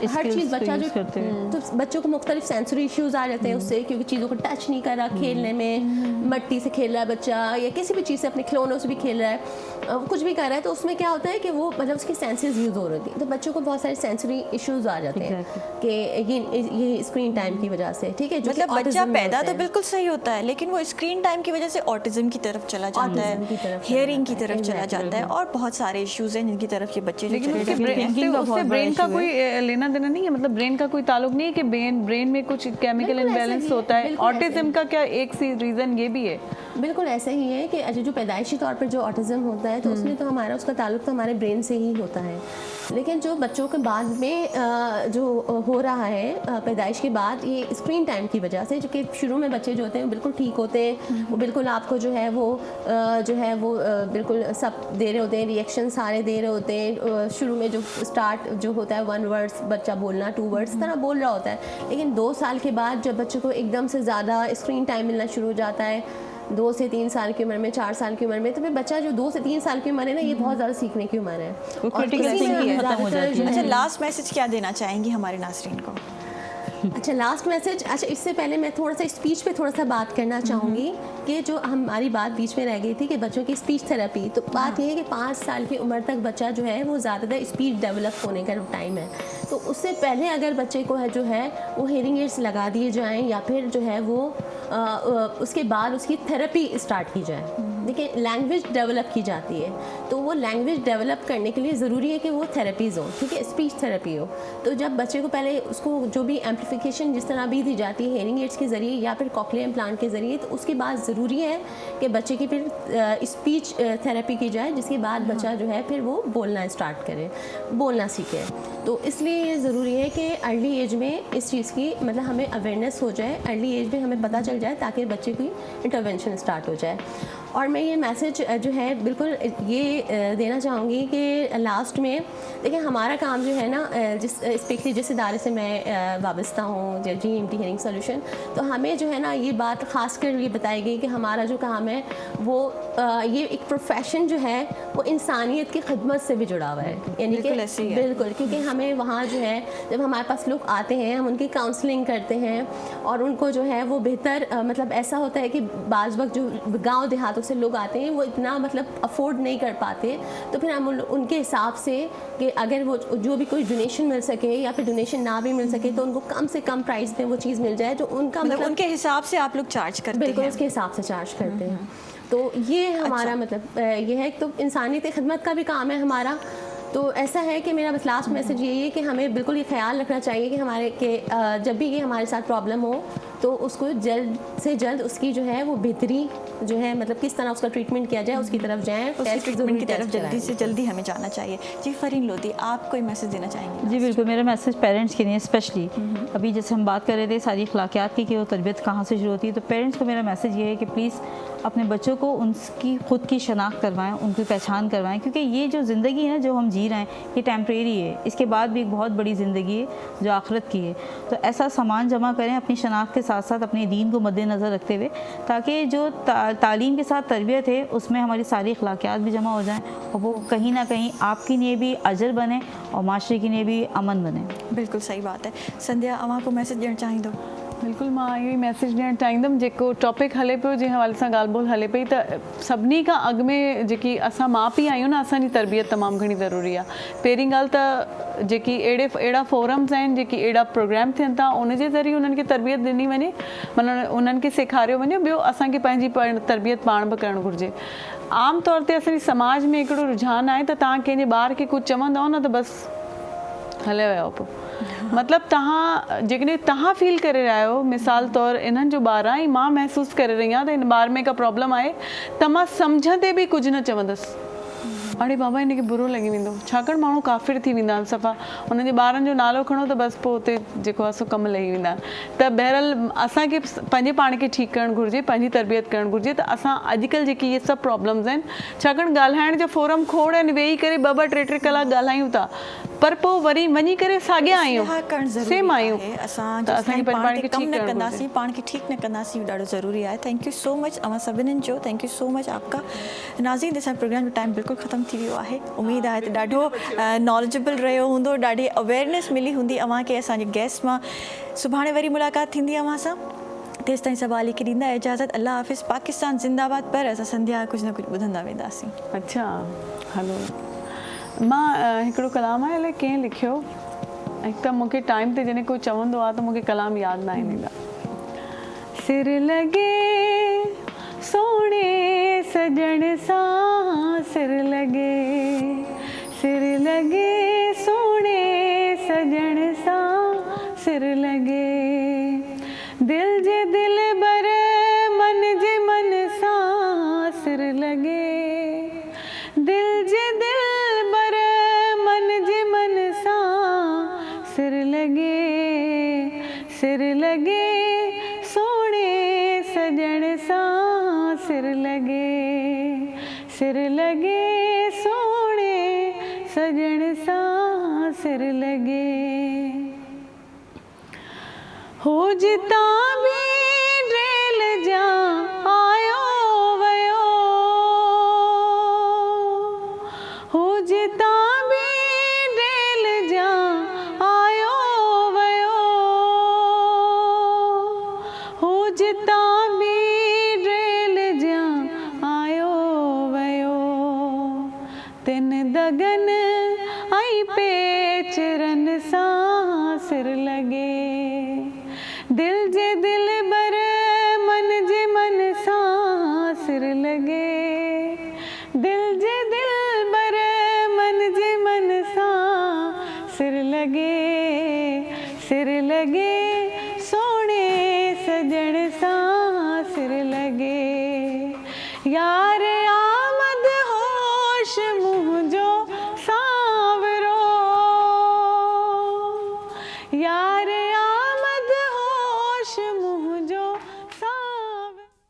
हर चीज़ बच्चा जो करते हैं। तो बच्चों को मुख्तलिफ सेंसरी इश्यूज आ जाते हैं उससे, क्योंकि चीज़ों को टच नहीं कर रहा, खेलने में मट्टी से खेल रहा है बच्चा या किसी भी चीज़ से अपने खिलौनों से भी खेल रहा है, कुछ भी कर रहा है, तो उसमें क्या होता है कि वो मतलब उसकी सेंसेस यूज़ हो रही थी, तो बच्चों को बहुत सारे सेंसरी इश्यूज आ जाते हैं कि ये स्क्रीन टाइम की वजह से, ठीक है, जो कि मतलब बच्चा autism में पैदा होते तो हैं। बिल्कुल सही होता है लेकिन वो स्क्रीन टाइम की वजह से ऑटिज्म की तरफ चला जाता Autism की है, तरफ चला हियरिंग की जाता है, तरफ चला जाता है और बहुत सारे इश्यूज हैं जिनकी तरफ ये बच्चे जो लेकिन चले उसके जाते हैं। thinking का उससे बहुत बड़ा ब्रेन का issue कोई लेना देना नहीं है, मतलब ब्रेन का कोई ताल्लुक नहीं है कि ब्रेन में कुछ केमिकल बिल्कुल ऐसा इम्बैलेंस ही है, होता है। बिल्कुल ऐसा ऑटिज्म ही। का क्या एक सी रीज़न ये भी है? बिल्कुल ऐसा ही है कि जो पैदाइशी तौर पर जो ऑटिज्म होता है तो उसमें तो हमारा उसका ताल्लुक तो हमारे ब्रेन से ही होता है, लेकिन जो बच्चों के बाद में जो हो रहा है पैदाइश के बाद, ये स्क्रीन टाइम की वजह से, जो कि शुरू में बच्चे जो होते हैं बिल्कुल ठीक होते हैं, वो बिल्कुल आपको जो है वो बिल्कुल सब दे रहे होते हैं, रिएक्शन सारे दे रहे होते हैं। शुरू में जो स्टार्ट जो होता है 1 वर्ड्स बच्चा बोलना, 2 वर्ड्स तरह बोल रहा होता है, लेकिन 2 साल के बाद जब बच्चे को एकदम से ज़्यादा स्क्रीन टाइम मिलना शुरू हो जाता है, 2 से 3 साल की उम्र में, 4 साल की उम्र में, तो फिर बच्चा जो 2 से 3 साल की उम्र है ना, ये बहुत ज़्यादा सीखने की उम्र है। वो और critical इसी में thinking खत्म हो ज़्यादातर जाती जो है। अच्छा, है- लास्ट मैसेज क्या देना चाहेंगी हमारे नाज़रीन को? अच्छा, लास्ट मैसेज। अच्छा, इससे पहले मैं थोड़ा सा स्पीच पे थोड़ा सा बात करना चाहूँगी कि जो हमारी बात बीच में रह गई थी कि बच्चों की स्पीच थेरेपी, तो बात ये है कि 5 साल की उम्र तक बच्चा जो है वो ज़्यादातर स्पीच डेवलप होने का टाइम है, तो उससे पहले अगर बच्चे को है जो है वो हेयरिंग एड्स लगा दिए जाएँ या फिर जो है वो उसके बाद उसकी थेरेपी स्टार्ट की जाए। देखिए, लैंग्वेज डेवलप की जाती है, तो वो लैंग्वेज डेवलप करने के लिए ज़रूरी है कि वो थेरेपीज़ हो, ठीक है, स्पीच थेरेपी हो। तो जब बच्चे को पहले उसको जो भी एम्प्लीफिकेशन जिस तरह भी दी जाती है हेयरिंग एड्स के ज़रिए या फिर कॉक्लियर इम्प्लांट के ज़रिए, तो उसके बाद ज़रूरी है कि बच्चे की फिर स्पीच थेरेपी की जाए, जिसके बाद बच्चा जो है फिर वो बोलना स्टार्ट करे, बोलना सीखे। तो इसलिए ये ज़रूरी है कि अर्ली एज में इस चीज़ की मतलब हमें अवेयरनेस हो जाए, अर्ली एज में हमें पता चल जाए, ताकि बच्चे की इंटरवेंशन स्टार्ट हो जाए। और मैं ये मैसेज जो है बिल्कुल ये देना चाहूँगी कि लास्ट में देखिए, हमारा काम जो है ना, स्पेशली जिस इदारे से मैं वाबस्ता हूँ, GMT हेयरिंग सोल्यूशन, तो हमें जो है ना ये बात ख़ास कर ये बताई गई कि हमारा जो काम है वो ये एक प्रोफेशन जो है वो इंसानियत की खिदमत से भी जुड़ा हुआ है, यानी कि बिल्कुल ऐसे ही है। बिल्कुल, क्योंकि हमें वहाँ जो है जब हमारे पास लोग आते हैं, हम उनकी काउंसलिंग करते हैं और उनको जो है वो बेहतर मतलब ऐसा होता है कि बाज़ वक्त जो गांव देहातों से लोग आते हैं वो इतना मतलब अफोर्ड नहीं कर पाते, तो फिर हम उनके हिसाब से कि अगर वो जो भी कोई डोनेशन मिल सके या फिर डोनेशन ना भी मिल सके तो उनको कम से कम प्राइस में वो चीज़ मिल जाए जो उनका मतलब उनके हिसाब से आप लोग चार्ज करते बिल्कुल हैं? उसके हिसाब से चार्ज करते हैं। तो ये हमारा मतलब ये है, तो इंसानियत खिदमत का भी काम है हमारा। तो ऐसा है कि मेरा बस लास्ट मैसेज यही है कि हमें बिल्कुल ये ख्याल रखना चाहिए कि हमारे के जब भी ये हमारे साथ प्रॉब्लम हो तो उसको जल्द से जल्द उसकी जो है वो बेहतरी जो है मतलब किस तरह उसका ट्रीटमेंट किया जाए उसकी तरफ जाएँ, उसकी ट्रीटमेंट की तरफ जल्दी से जल्दी हमें जाना चाहिए। जी फरीन लोधी, आप कोई मैसेज देना चाहेंगे? जी बिल्कुल, मेरा मैसेज पेरेंट्स के लिए स्पेशली, अभी जैसे हम बात कर रहे थे सारी अखलाकियात की कि वो तरबियत कहाँ से शुरू होती है, तो पेरेंट्स को मेरा मैसेज ये है कि प्लीज़ अपने बच्चों को उनकी ख़ुद की शनाख्त करवाएं, उनकी पहचान करवाएं, क्योंकि ये जो ज़िंदगी है ना जो हम जी रहे हैं ये टेम्परेरी है, इसके बाद भी एक बहुत बड़ी ज़िंदगी है जो आखिरत की है। तो ऐसा सामान जमा करें अपनी शनाख्त के साथ साथ अपने दीन को मद्देनज़र रखते हुए, ताकि जो तालीम के साथ तरबियत है उसमें हमारी सारी अखलाकियात भी जमा हो जाएँ और वो कहीं ना कहीं आपके लिए भी अजर बने और माशरे के लिए भी अमन बने। बिल्कुल सही बात है। संध्या, अवां को मैसेज ॾियणु चाहींदो? बिल्कुल, मां इहो ई मैसेज ॾियणु चाहींदमि, जेको टॉपिक हले पियो जंहिं हवाले सां ॻाल्हि ॿोल हले पई, त सभिनी खां अॻु में जेकी असां माउ पीउ आहियूं न, असांजी तरबियत तमामु घणी ज़रूरी आहे। पहिरीं ॻाल्हि त जेकी अहिड़ा फोरम्स आहिनि, जेकी अहिड़ा प्रोग्राम थियनि था, उनजे ज़रिए उन्हनि खे तरबियत ॾिनी वञे, माना उन्हनि खे सेखारियो वञे। ॿियो, असांखे पंहिंजी तरबियत पाण बि करणु घुरिजे। आम तौर ते असांजे समाज में हिकिड़ो रुझान आहे त तव्हां कंहिंजे ॿार खे कुझु चवंदव न त बसि हले विया पोइ, मतलब जेकॾहिं तव्हां फील करे रहिया आहियो, मिसाल तौर इन्हनि जो ॿारु आहे, मां महसूसु करे रही आहियां त हिन ॿार में का प्रॉब्लम आहे, त मां सम्झंदे बि कुझु न चवंदसि, अड़े बाबा हिनखे बुरो लॻी वेंदो, छाकाणि माण्हू काफ़िर थी वेंदा आहिनि सफ़ा, उन्हनि जे ॿारनि जो नालो खणो त बसि पोइ उते जेको आहे सो कमु लही वेंदा आहिनि। त बहरहाल असांखे पंहिंजे पाण खे ठीकु करणु घुरिजे, पंहिंजी तरबियत करणु घुरिजे। त असां अॼुकल्ह जेकी इहे सभु प्रॉब्लम्स आहिनि, छाकाणि ॻाल्हाइण जो फोरम खोड़ आहिनि, वेही करे 2-2 3-3 कलाक ॻाल्हायूं था, पर पोइ वरी वञी करे साॻिया आहियूं, सेम आहियूं, त असांखे पाण खे कम ठीकु न करणु कंदासीं, घुरिजे। पाण खे ठीकु न कंदासीं, ॾाढो ज़रूरी आहे। थैंक यू सो मच अवां सभिनीनि जो, थैंक यू सो मच आपका। नाज़रीन, असांजो प्रोग्राम जो टाइम बिल्कुलु ख़तमु थी वियो आहे। उमेद आहे त ॾाढो नॉलेजेबल रहियो हूंदो, ॾाढी अवेयरनेस मिली हूंदी अवां खे असांजे गेस्ट मां। सुभाणे वरी मुलाक़ात थींदी अवां सां, तेसि ताईं सवाल की ॾींदा इजाज़त। अल्लाह हाफ़िज़, पाकिस्तान ज़िंदाबाद। पर असां संध्या कुझु न कुझु ॿुधंदा वेंदासीं। अच्छा हलो, मां हिकिड़ो कलाम आहे, अलाए कंहिं लिखियो, हिकु त मूंखे टाइम ते जॾहिं कोई चवंदो आहे त मूंखे कलाम यादि न ईंदा। सिर लॻे सोणे सजण सां, सिर लॻे सोणे सजण जिता भी रेल जा आयो वयो हो जिता भी रेल जा आयो वयो हो जिता भी रेल जा आयो वयो तिन दगन आई पेचरन सां सिर लगे दिल जे दिल बर मन जे मन सां सिर लगे दिल जे दिल बर मन जे मन सां सिर लगे सोने सजण सां सिर लगे यार आमद होश